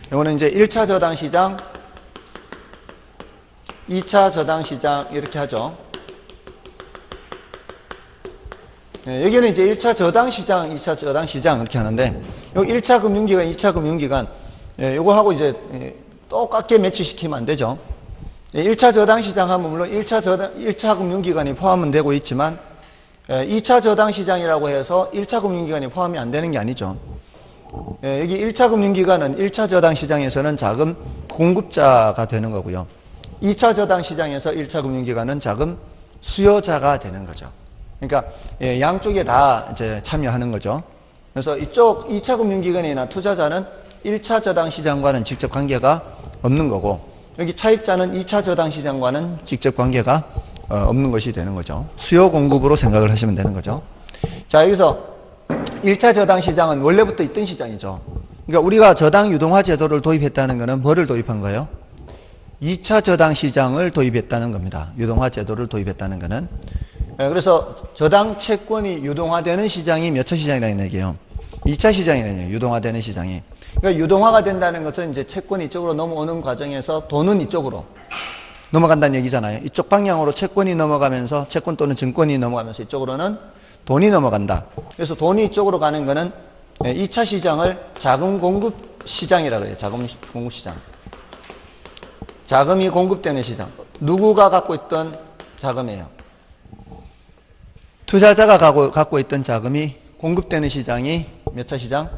[SPEAKER 1] 이거는 이제 1차 저당 시장, 2차 저당 시장 이렇게 하죠. 여기는 이제 1차 저당 시장, 2차 저당 시장 이렇게 하는데, 여기 1차 금융기관, 2차 금융기관 요거 하고 이제 똑같게 매치시키면 안 되죠. 1차 저당 시장 하면 물론 1차 금융기관이 포함은 되고 있지만 2차 저당 시장이라고 해서 1차 금융기관이 포함이 안 되는 게 아니죠. 여기 1차 금융기관은 1차 저당 시장에서는 자금 공급자가 되는 거고요. 2차 저당 시장에서 1차 금융기관은 자금 수요자가 되는 거죠. 그러니까 양쪽에 다 이제 참여하는 거죠. 그래서 이쪽 2차 금융기관이나 투자자는 1차 저당 시장과는 직접 관계가 없는 거고, 여기 차입자는 2차 저당 시장과는 직접 관계가 없는 것이 되는 거죠. 수요 공급으로 생각을 하시면 되는 거죠. 자, 여기서 1차 저당 시장은 원래부터 있던 시장이죠. 그러니까 우리가 저당 유동화 제도를 도입했다는 것은 뭐를 도입한 거예요? 2차 저당 시장을 도입했다는 겁니다. 유동화 제도를 도입했다는 것은. 그래서 저당 채권이 유동화되는 시장이 몇 차 시장이라는 얘기예요? 2차 시장이라는 얘기예요. 유동화되는 시장이. 그러니까 유동화가 된다는 것은 이제 채권이 이쪽으로 넘어오는 과정에서 돈은 이쪽으로 넘어간다는 얘기잖아요. 이쪽 방향으로 채권이 넘어가면서, 채권 또는 증권이 넘어가면서 이쪽으로는 돈이 넘어간다. 그래서 돈이 이쪽으로 가는 거는 2차 시장을 자금 공급 시장이라고 그래요. 자금 공급 시장. 자금이 공급되는 시장. 누구가 갖고 있던 자금이에요? 투자자가 갖고 있던 자금이 공급되는 시장이 몇 차 시장?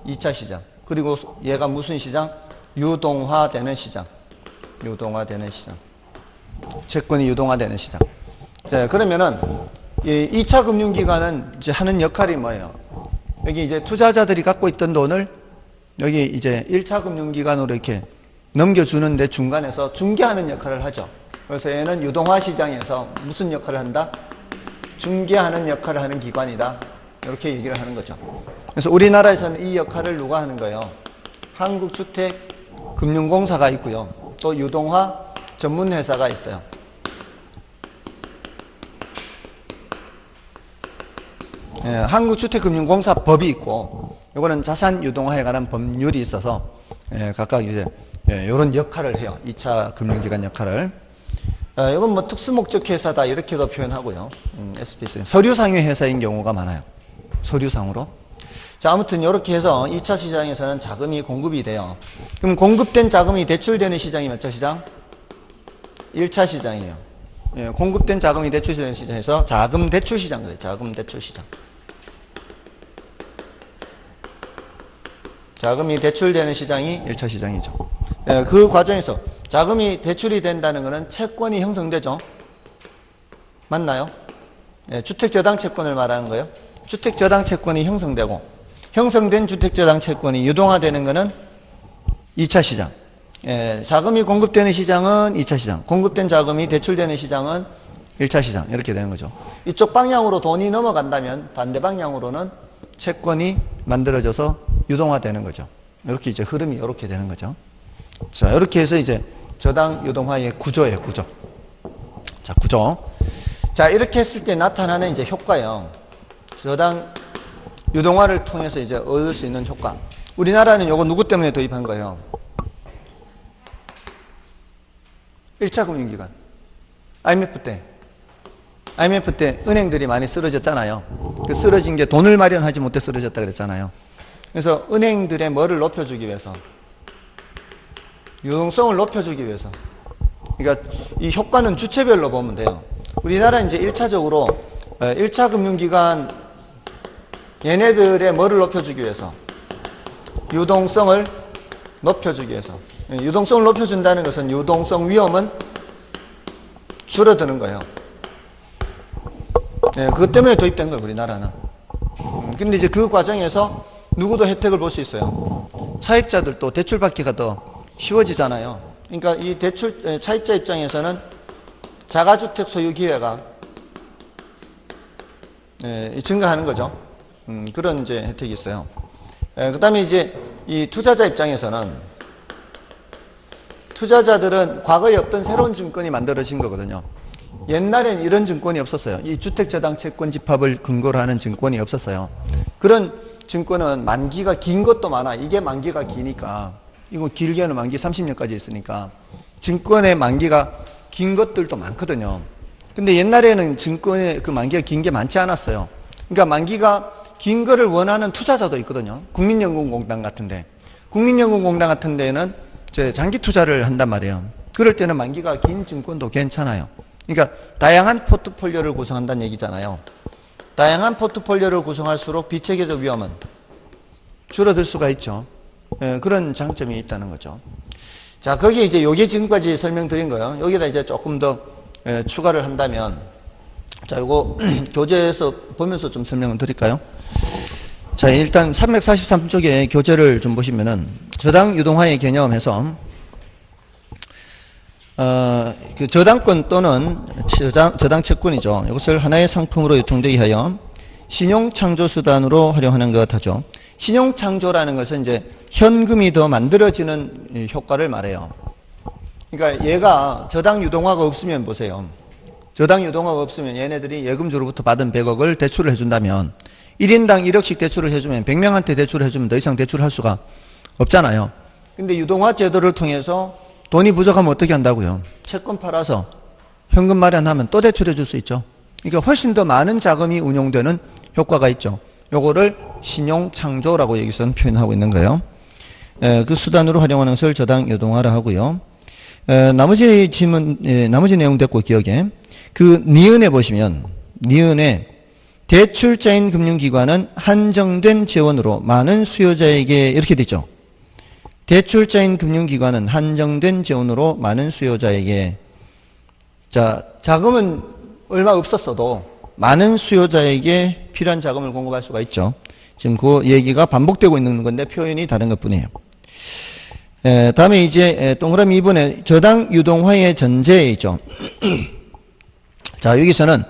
[SPEAKER 1] 2차 시장. 그리고 얘가 무슨 시장? 유동화되는 시장. 유동화되는 시장. 채권이 유동화되는 시장. 자, 그러면은 이 2차 금융기관은 이제 하는 역할이 뭐예요? 여기 이제 투자자들이 갖고 있던 돈을 여기 이제 1차 금융기관으로 이렇게 넘겨주는데 중간에서 중개하는 역할을 하죠. 그래서 얘는 유동화 시장에서 무슨 역할을 한다? 중개하는 역할을 하는 기관이다. 이렇게 얘기를 하는 거죠. 그래서 우리나라에서는 이 역할을 누가 하는 거예요? 한국주택금융공사가 있고요. 또 유동화 전문회사가 있어요. 한국주택금융공사 법이 있고, 이거는 자산 유동화에 관한 법률이 있어서 각각 이제 이런 역할을 해요. 2차 금융기관 역할을. 이건 뭐 특수목적 회사다 이렇게도 표현하고요. SPC 서류상의 회사인 경우가 많아요. 서류상으로. 자, 아무튼 이렇게 해서 2차 시장에서는 자금이 공급이 돼요. 그럼 공급된 자금이 대출되는 시장이 몇 차 시장? 1차 시장이에요. 공급된 자금이 대출되는 시장에서 자금 대출 시장 그래요. 자금 대출 시장. 자금이 대출되는 시장이 1차 시장이죠. 그 과정에서 자금이 대출이 된다는 것은 채권이 형성되죠. 맞나요? 주택저당 채권을 말하는 거예요. 주택저당 채권이 형성되고, 형성된 주택저당 채권이 유동화되는 것은 2차 시장. 자금이 공급되는 시장은 2차 시장, 공급된 자금이 대출되는 시장은 1차 시장, 이렇게 되는 거죠. 이쪽 방향으로 돈이 넘어간다면 반대 방향으로는 채권이 만들어져서 유동화되는 거죠. 이렇게 이제 흐름이 이렇게 되는 거죠. 자, 이렇게 해서 이제 저당 유동화의 구조예요, 구조. 자, 구조. 자, 이렇게 했을 때 나타나는 이제 효과예요. 저당 유동화를 통해서 이제 얻을 수 있는 효과. 우리나라는 요거 누구 때문에 도입한 거예요? 1차 금융기관. IMF 때 은행들이 많이 쓰러졌잖아요. 그 쓰러진 게 돈을 마련하지 못해 쓰러졌다 그랬잖아요. 그래서 은행들의 뭐를 높여주기 위해서, 유동성을 높여주기 위해서. 그러니까 이 효과는 주체별로 보면 돼요. 우리나라는 이제 1차적으로 1차 금융기관 얘네들의 뭐를 높여주기 위해서, 유동성을 높여주기 위해서. 유동성을 높여준다는 것은 유동성 위험은 줄어드는 거예요. 그것 때문에 도입된 거예요, 우리나라는. 근데 이제 그 과정에서 누구도 혜택을 볼 수 있어요. 차입자들도 대출받기가 더 쉬워지잖아요. 그러니까 이 차입자 입장에서는 자가주택 소유 기회가 증가하는 거죠. 그런 이제 혜택이 있어요. 그 다음에 이제 이 투자자 입장에서는, 투자자들은 과거에 없던 새로운 증권이 만들어진 거거든요. 옛날엔 이런 증권이 없었어요. 이 주택저당채권 집합을 근거로 하는 증권이 없었어요. 그런 증권은 만기가 긴 것도 많아. 이게 만기가 기니까, 이거 길게는 만기 30년까지 있으니까 증권의 만기가 긴 것들도 많거든요. 근데 옛날에는 증권의 그 만기가 긴 게 많지 않았어요. 그러니까 만기가 긴 거를 원하는 투자자도 있거든요. 국민연금공단 같은데, 국민연금공단 같은 데는 장기 투자를 한단 말이에요. 그럴 때는 만기가 긴 증권도 괜찮아요. 그러니까 다양한 포트폴리오를 구성한다는 얘기잖아요. 다양한 포트폴리오를 구성할수록 비체계적 위험은 줄어들 수가 있죠. 그런 장점이 있다는 거죠. 자, 거기에 이제 요게 지금까지 설명드린 거예요. 여기다 이제 조금 더 추가를 한다면, 자, 요거 교재에서 보면서 좀 설명을 드릴까요? 자, 일단 343쪽에 교재를 좀 보시면은 저당 유동화의 개념에서 그 저당권 또는 저당 채권이죠. 이것을 하나의 상품으로 유통되게 하여 신용창조수단으로 활용하는 것 하죠. 신용창조라는 것은 이제 현금이 더 만들어지는 효과를 말해요. 그러니까 얘가 저당 유동화가 없으면 보세요. 저당 유동화가 없으면 얘네들이 예금주로부터 받은 100억을 대출을 해준다면 1인당 1억씩 대출을 해주면 100명한테 대출을 해주면 더 이상 대출을 할 수가 없잖아요. 근데 유동화 제도를 통해서 돈이 부족하면 어떻게 한다고요? 채권 팔아서 현금 마련하면 또 대출해 줄 수 있죠. 그러니까 훨씬 더 많은 자금이 운용되는 효과가 있죠. 요거를 신용창조라고 여기서는 표현하고 있는 거예요. 그 수단으로 활용하는 것을 저당 유동화라 하고요. 나머지 질문, 나머지 내용 됐고 기억에. 그 니은에 보시면, 니은에 대출자인 금융기관은 한정된 재원으로 많은 수요자에게 이렇게 되죠. 대출자인 금융기관은 한정된 재원으로 많은 수요자에게, 자, 자금은 얼마 없었어도 많은 수요자에게 필요한 자금을 공급할 수가 있죠. 지금 그 얘기가 반복되고 있는 건데 표현이 다른 것 뿐이에요. 다음에 이제 동그라미 2번에 저당 유동화의 전제이죠. 자, 여기서는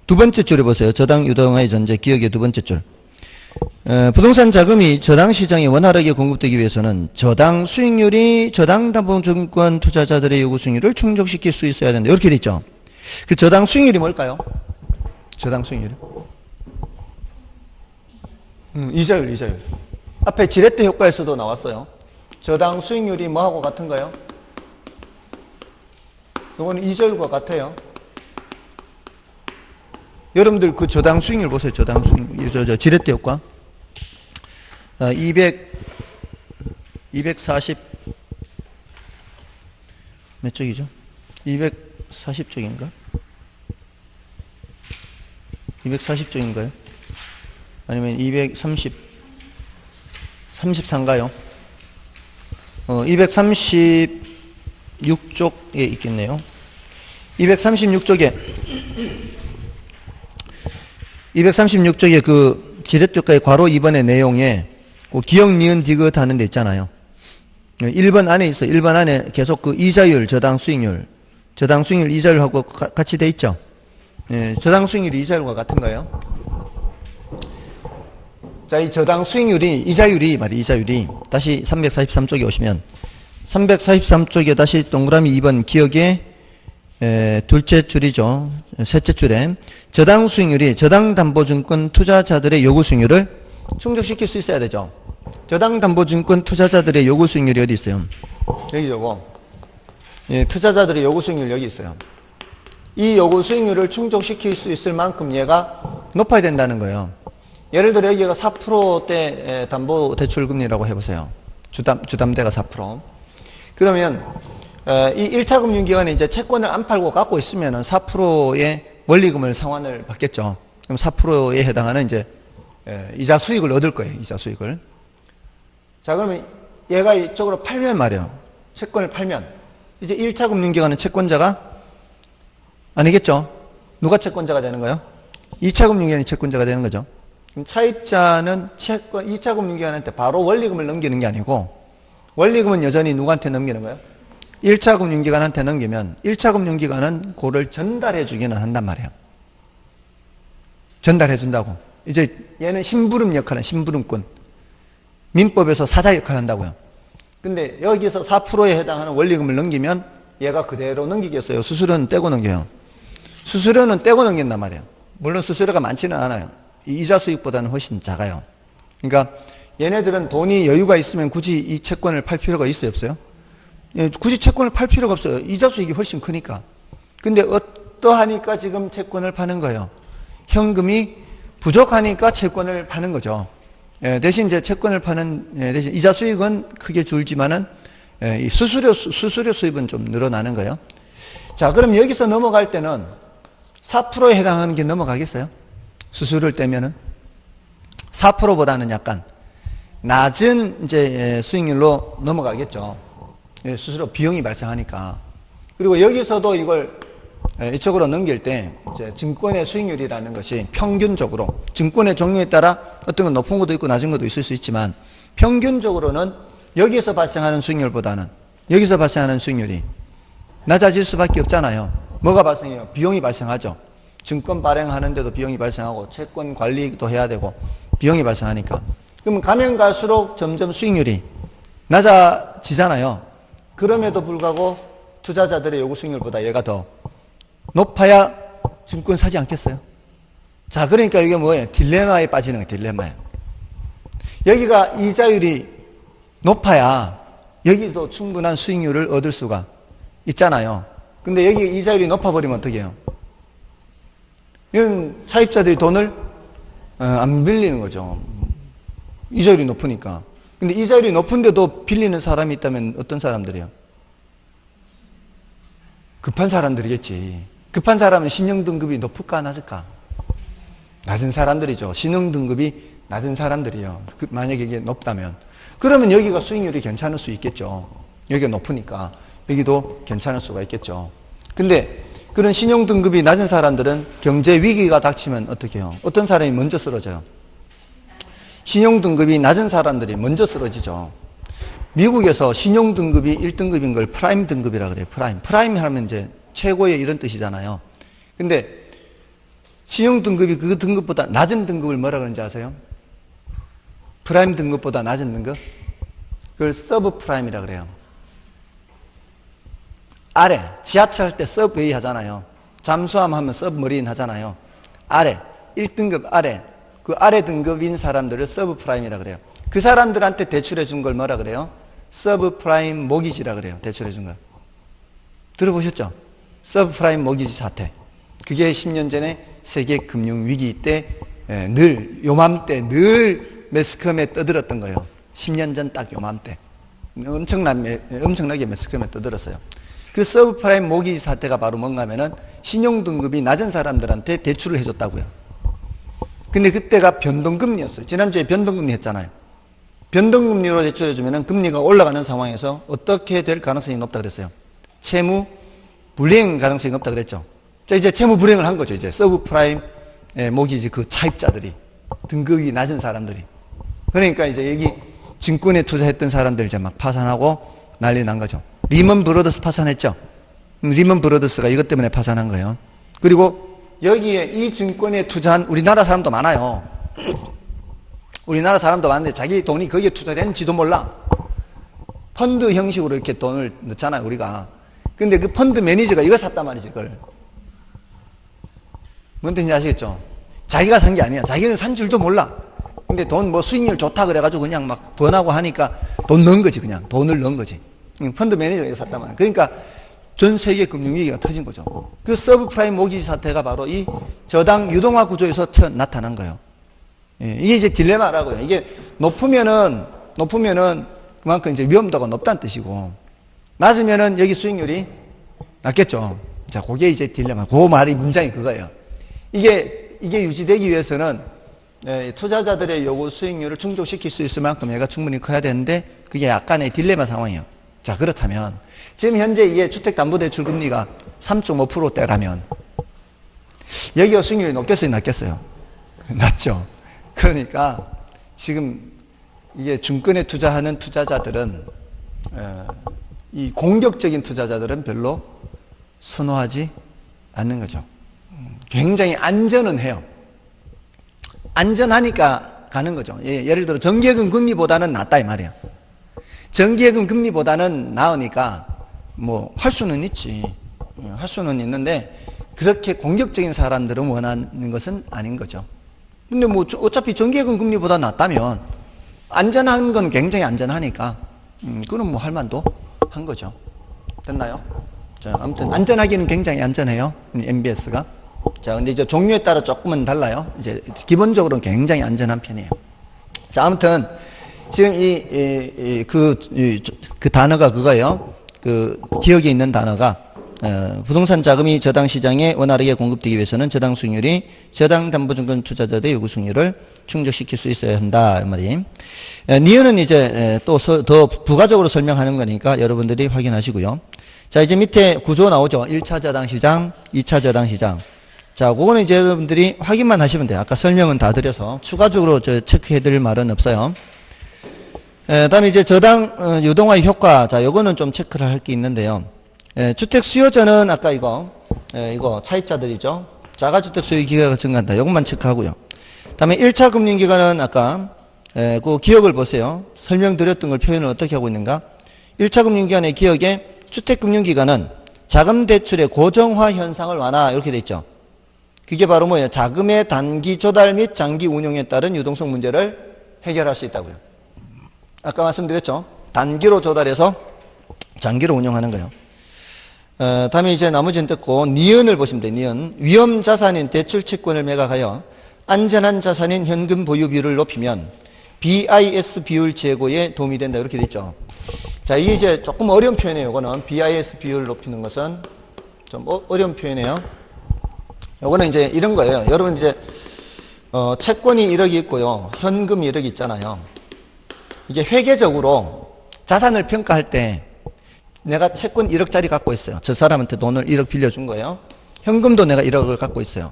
[SPEAKER 1] 두 번째 줄에 보세요. 저당 유동화의 전제, 기억의 두 번째 줄. 부동산 자금이 저당 시장에 원활하게 공급되기 위해서는 저당 수익률이 저당 담보증권 투자자들의 요구 수익률을 충족시킬 수 있어야 된다. 이렇게 돼 있죠. 그 저당 수익률이 뭘까요? 저당 수익률. 이자율. 앞에 지렛대 효과에서도 나왔어요. 저당 수익률이 뭐하고 같은가요? 이거는 이자율과 같아요. 여러분들 그 저당 수익률 보세요. 저당 수익률. 지렛대 효과. 240 몇 쪽이죠? 240쪽인가? 240쪽인가요? 아니면 34인가요? 236쪽에 있겠네요. 236쪽에 그 지렛대가의 괄호 2번의 내용에 그 기억, 니은, 디귿 하는 데 있잖아요. 1번 안에 있어. 1번 안에 계속 그 이자율, 저당 수익률 이자율하고 같이 돼 있죠. 저당 수익률이 이자율과 같은가요? 자, 이 저당 수익률이, 이자율이 다시 343쪽에 오시면 343쪽에 다시 동그라미 2번 기억의 둘째 줄이죠. 셋째 줄에 저당 수익률이 저당 담보증권 투자자들의 요구 수익률을 충족시킬 수 있어야 되죠. 저당담보증권 투자자들의 요구 수익률이 어디 있어요? 여기 저거. 예, 투자자들의 요구 수익률 여기 있어요. 이 요구 수익률을 충족시킬 수 있을 만큼 얘가 높아야 된다는 거예요. 예를 들어 여기가 4%대 담보대출금리라고 해보세요. 주담대가 4%. 그러면 이 1차 금융기관에 이제 채권을 안 팔고 갖고 있으면 4%의 원리금을 상환을 받겠죠. 그럼 4%에 해당하는 이제 이자 수익을 얻을 거예요. 이자 수익을. 자, 그러면 얘가 이쪽으로 팔면 말이에요. 채권을 팔면 이제 1차 금융기관은 채권자가 아니겠죠. 누가 채권자가 되는 거예요? 2차 금융기관이 채권자가 되는 거죠. 그럼 차입자는 채권 2차 금융기관한테 바로 원리금을 넘기는 게 아니고 원리금은 여전히 누구한테 넘기는 거예요? 1차 금융기관한테 넘기면 1차 금융기관은 그걸 전달해 주기는 한단 말이에요. 전달해 준다고. 이제 얘는 심부름 역할은 심부름꾼. 민법에서 사자 역할을 한다고요. 근데 여기서 4%에 해당하는 원리금을 넘기면 얘가 그대로 넘기겠어요? 수수료는 떼고 넘겨요. 수수료는 떼고 넘긴단 말이에요. 물론 수수료가 많지는 않아요. 이자 수익보다는 훨씬 작아요. 그러니까 얘네들은 돈이 여유가 있으면 굳이 이 채권을 팔 필요가 있어요, 없어요? 예, 굳이 채권을 팔 필요가 없어요. 이자 수익이 훨씬 크니까. 근데 어떠하니까 지금 채권을 파는 거예요? 현금이 부족하니까 채권을 파는 거죠. 예, 대신 이제 채권을 파는 대신 이자 수익은 크게 줄지만은 이 수수료 수입은 좀 늘어나는 거예요. 자, 그럼 여기서 넘어갈 때는 4%에 해당하는 게 넘어가겠어요? 수수료를 떼면은 4%보다는 약간 낮은 이제 수익률로 넘어가겠죠. 수수료 비용이 발생하니까. 그리고 여기서도 이걸 이쪽으로 넘길 때 이제 증권의 수익률이라는 것이 평균적으로 증권의 종류에 따라 어떤 건 높은 것도 있고 낮은 것도 있을 수 있지만 평균적으로는 여기서 발생하는 수익률보다는 여기서 발생하는 수익률이 낮아질 수밖에 없잖아요. 뭐가 발생해요? 비용이 발생하죠. 증권 발행하는데도 비용이 발생하고 채권 관리도 해야 되고 비용이 발생하니까. 그럼 가면 갈수록 점점 수익률이 낮아지잖아요. 그럼에도 불구하고 투자자들의 요구 수익률보다 얘가 더 높아야 증권 사지 않겠어요? 자, 그러니까 이게 뭐예요? 딜레마에 빠지는 거예요. 딜레마에. 여기가 이자율이 높아야 여기도 충분한 수익률을 얻을 수가 있잖아요. 근데 여기 이자율이 높아버리면 어떻게 해요? 이건 차입자들이 돈을 안 빌리는 거죠. 이자율이 높으니까. 근데 이자율이 높은데도 빌리는 사람이 있다면 어떤 사람들이에요? 급한 사람들이겠지. 급한 사람은 신용등급이 높을까 낮을까? 낮은 사람들이죠. 신용등급이 낮은 사람들이에요. 만약에 이게 높다면. 그러면 여기가 수익률이 괜찮을 수 있겠죠. 여기가 높으니까 여기도 괜찮을 수가 있겠죠. 근데 그런 신용등급이 낮은 사람들은 경제 위기가 닥치면 어떻게 해요? 어떤 사람이 먼저 쓰러져요? 신용등급이 낮은 사람들이 먼저 쓰러지죠. 미국에서 신용등급이 1등급인 걸 프라임 등급이라 그래요. 프라임 하면 이제 최고의 이런 뜻이잖아요. 근데 신용등급이 그 등급보다 낮은 등급을 뭐라 그러는지 아세요? 프라임 등급보다 낮은 등급? 그걸 서브 프라임이라 그래요. 아래, 지하철 할 때 서브웨이 하잖아요. 잠수함 하면 서브머린 하잖아요. 아래, 1등급 아래, 그 아래 등급인 사람들을 서브 프라임이라 그래요. 그 사람들한테 대출해 준 걸 뭐라 그래요? 서브 프라임 모기지라 그래요. 대출해 준 걸. 들어보셨죠? 서브 프라임 모기지 사태. 그게 10년 전에 세계 금융 위기 때 늘 요맘때 늘 매스컴에 떠들었던 거예요. 10년 전 딱 요맘때. 엄청나게 매스컴에 떠들었어요. 그 서브 프라임 모기지 사태가 바로 뭔가 하면은 신용등급이 낮은 사람들한테 대출을 해줬다고요. 근데 그때가 변동금리였어요. 지난주에 변동금리 했잖아요. 변동금리로 대출해주면 금리가 올라가는 상황에서 어떻게 될 가능성이 높다 그랬어요? 채무 불이행 가능성이 높다 그랬죠. 자, 이제 채무 불이행을 한 거죠. 이제 서브프라임 모기지 그 차입자들이 등급이 낮은 사람들이. 그러니까 이제 여기 증권에 투자했던 사람들 이제 막 파산하고 난리 난 거죠. 리먼 브러더스 파산했죠. 리먼 브러더스가 이것 때문에 파산한 거예요. 그리고 여기에 이 증권에 투자한 우리나라 사람도 많아요. 우리나라 사람도 많은데 자기 돈이 거기에 투자된지도 몰라. 펀드 형식으로 이렇게 돈을 넣잖아요, 우리가. 근데 그 펀드 매니저가 이걸 샀단 말이지, 그걸. 뭔 뜻인지 아시겠죠? 자기가 산 게 아니야. 자기는 산 줄도 몰라. 근데 돈 뭐 수익률 좋다 그래가지고 그냥 막 번하고 하니까 돈 넣은 거지, 그냥. 돈을 넣은 거지. 펀드 매니저가 샀단 말이야. 그러니까 전 세계 금융위기가 터진 거죠. 그 서브프라임 모기지 사태가 바로 이 저당 유동화 구조에서 나타난 거예요. 예, 이게 이제 딜레마라고요. 이게 높으면은 그만큼 이제 위험도가 높다는 뜻이고, 낮으면은 여기 수익률이 낮겠죠. 자, 그게 이제 딜레마. 그 말이 문장이 그거예요. 이게 유지되기 위해서는 투자자들의 요구 수익률을 충족시킬 수 있을 만큼 얘가 충분히 커야 되는데, 그게 약간의 딜레마 상황이에요. 자, 그렇다면 지금 현재 이게 주택담보대출 금리가 3.5%대라면 여기가 수익률이 높겠어요, 낮겠어요? 낮죠. 그러니까 지금 이게 증권에 투자하는 투자자들은 이 공격적인 투자자들은 별로 선호하지 않는 거죠. 굉장히 안전은 해요. 안전하니까 가는 거죠. 예를 들어 정기예금 금리보다는 낫다 이 말이야. 정기예금 금리보다는 나으니까 뭐 할 수는 있지. 할 수는 있는데 그렇게 공격적인 사람들은 원하는 것은 아닌 거죠. 근데 뭐 어차피 정기예금 금리보다 낫다면 안전한 건 굉장히 안전하니까 그럼 뭐 할 만도 한 거죠. 됐나요? 자, 아무튼 안전하기는 굉장히 안전해요. MBS가. 자, 근데 이제 종류에 따라 조금은 달라요. 이제 기본적으로는 굉장히 안전한 편이에요. 자, 아무튼 지금 그 단어가 그거예요. 그 기억에 있는 단어가 부동산 자금이 저당 시장에 원활하게 공급되기 위해서는 저당 수익률이 저당 담보증권 투자자들의 요구 수익률을 충족시킬 수 있어야 한다 이 말이에요. 니은은 이제 또 더 부가적으로 설명하는 거니까 여러분들이 확인하시고요. 자, 이제 밑에 구조 나오죠. 1차 저당 시장, 2차 저당 시장. 자, 그거는 이제 여러분들이 확인만 하시면 돼요. 아까 설명은 다 드려서 추가적으로 체크해 드릴 말은 없어요. 다음에 이제 저당 유동화의 효과. 자, 요거는 좀 체크를 할 게 있는데요. 주택 수요자는 아까 이거 차입자들이죠. 자가주택 소유 기간가 증가한다. 요것만 체크하고요. 다음에 1차 금융기관은 아까 그 기억을 보세요. 설명드렸던 걸 표현을 어떻게 하고 있는가. 1차 금융기관의 기억에 주택금융기관은 자금 대출의 고정화 현상을 완화 이렇게 돼 있죠. 그게 바로 뭐예요? 자금의 단기 조달 및 장기 운용에 따른 유동성 문제를 해결할 수 있다고요. 아까 말씀드렸죠. 단기로 조달해서 장기로 운용하는 거예요. 다음에 이제 나머지는 뜯고 니은을 보시면 돼요. 니은. 위험 자산인 대출 채권을 매각하여 안전한 자산인 현금 보유 비율을 높이면 BIS 비율 제고에 도움이 된다. 이렇게 돼 있죠. 자, 이게 이제 조금 어려운 표현이에요. 이거는 BIS 비율을 높이는 것은 좀 어려운 표현이에요. 이거는 이제 이런 거예요. 여러분 이제 채권이 1억이 있고요. 현금이 1억이 있잖아요. 이게 회계적으로 자산을 평가할 때 내가 채권 1억짜리 갖고 있어요. 저 사람한테 돈을 1억 빌려준 거예요. 현금도 내가 1억을 갖고 있어요.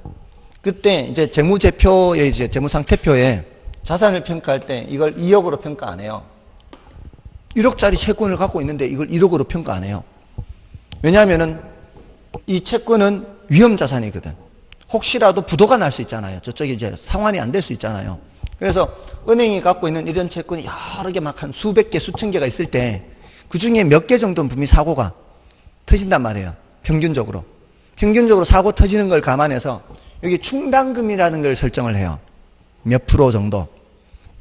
[SPEAKER 1] 그때 이제 재무제표에 이제 재무상태표에 자산을 평가할 때 이걸 2억으로 평가 안 해요. 1억짜리 채권을 갖고 있는데 이걸 1억으로 평가 안 해요. 왜냐하면은 이 채권은 위험자산이거든. 혹시라도 부도가 날 수 있잖아요. 저쪽에 이제 상환이 안 될 수 있잖아요. 그래서 은행이 갖고 있는 이런 채권이 여러 개 막 한 수백 개, 수천 개가 있을 때 그 중에 몇 개 정도는 분명히 사고가 터진단 말이에요. 평균적으로. 평균적으로 사고 터지는 걸 감안해서 여기 충당금이라는 걸 설정을 해요. 몇 프로 정도.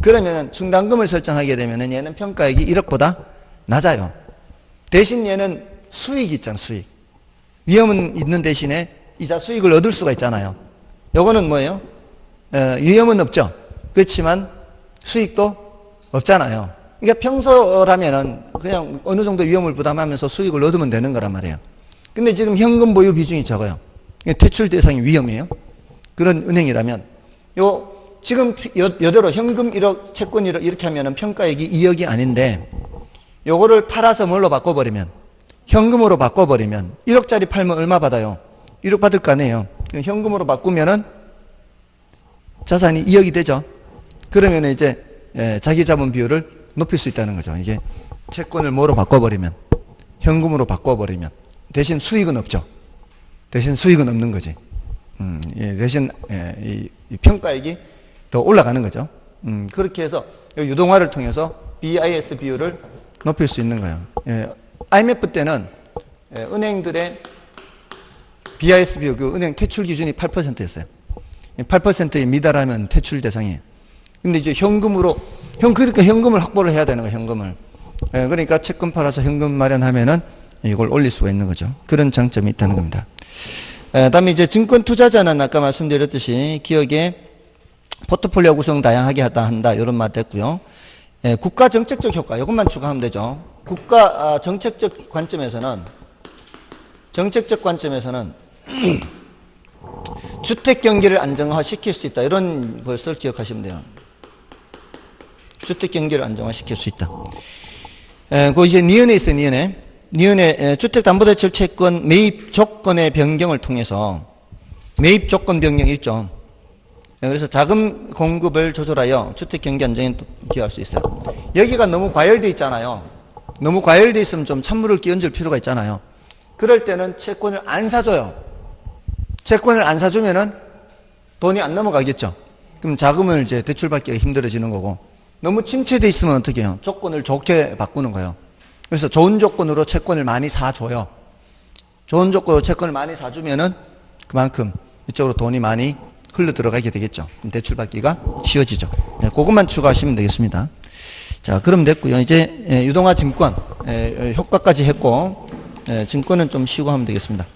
[SPEAKER 1] 그러면 충당금을 설정하게 되면 얘는 평가액이 1억보다 낮아요. 대신 얘는 수익이 있잖아, 수익. 위험은 있는 대신에 이자 수익을 얻을 수가 있잖아요. 요거는 뭐예요? 위험은 없죠. 그렇지만 수익도 없잖아요. 그러니까 평소라면은 그냥 어느 정도 위험을 부담하면서 수익을 얻으면 되는 거란 말이에요. 근데 지금 현금 보유 비중이 적어요. 대출 대상이 위험해요. 그런 은행이라면 지금 여대로 현금 1억, 채권 1억 이렇게 하면은 평가액이 2억이 아닌데 요거를 팔아서 뭘로 바꿔버리면 현금으로 바꿔버리면 1억짜리 팔면 얼마 받아요? 1억 받을 거 아니에요. 현금으로 바꾸면은 자산이 2억이 되죠. 그러면 이제 자기 자본 비율을 높일 수 있다는 거죠. 이게 채권을 뭐로 바꿔버리면 현금으로 바꿔버리면 대신 수익은 없죠. 대신 수익은 없는 거지. 대신 이 평가액이 더 올라가는 거죠. 그렇게 해서 유동화를 통해서 BIS 비율을 높일 수 있는 거예요. IMF 때는 은행들의 BIS 비율, 그 은행 퇴출 기준이 8%였어요. 8%에 미달하면 퇴출 대상이에요. 근데 이제 현금으로, 그러니까 현금을 확보를 해야 되는 거예요, 현금을. 그러니까 채권 팔아서 현금 마련하면은 이걸 올릴 수가 있는 거죠. 그런 장점이 있다는 겁니다. 다음에 이제 증권 투자자는 아까 말씀드렸듯이 기업의 포트폴리오 구성 다양하게 한다. 이런 말 됐고요. 국가 정책적 효과. 이것만 추가하면 되죠. 국가 정책적 관점에서는 주택 경기를 안정화시킬 수 있다. 이런 것을 기억하시면 돼요. 주택 경기를 안정화시킬 수 있다. 그 이제 니은에 있어요, 니은에 주택담보대출 채권 매입 조건의 변경을 통해서 매입 조건 변경 있죠. 그래서 자금 공급을 조절하여 주택 경기 안정에 기여할 수 있어요. 여기가 너무 과열돼 있잖아요. 너무 과열돼 있으면 좀 찬물을 끼얹을 필요가 있잖아요. 그럴 때는 채권을 안 사줘요. 채권을 안 사주면은 돈이 안 넘어가겠죠. 그럼 자금을 이제 대출받기가 힘들어지는 거고, 너무 침체돼 있으면 어떻게 해요? 조건을 좋게 바꾸는 거예요. 그래서 좋은 조건으로 채권을 많이 사줘요. 좋은 조건으로 채권을 많이 사주면은 그만큼 이쪽으로 돈이 많이 흘러 들어가게 되겠죠. 대출받기가 쉬워지죠. 네, 그것만 추가하시면 되겠습니다. 자, 그럼 됐고요. 이제 유동화 증권 효과까지 했고, 증권은 좀 쉬고 하면 되겠습니다.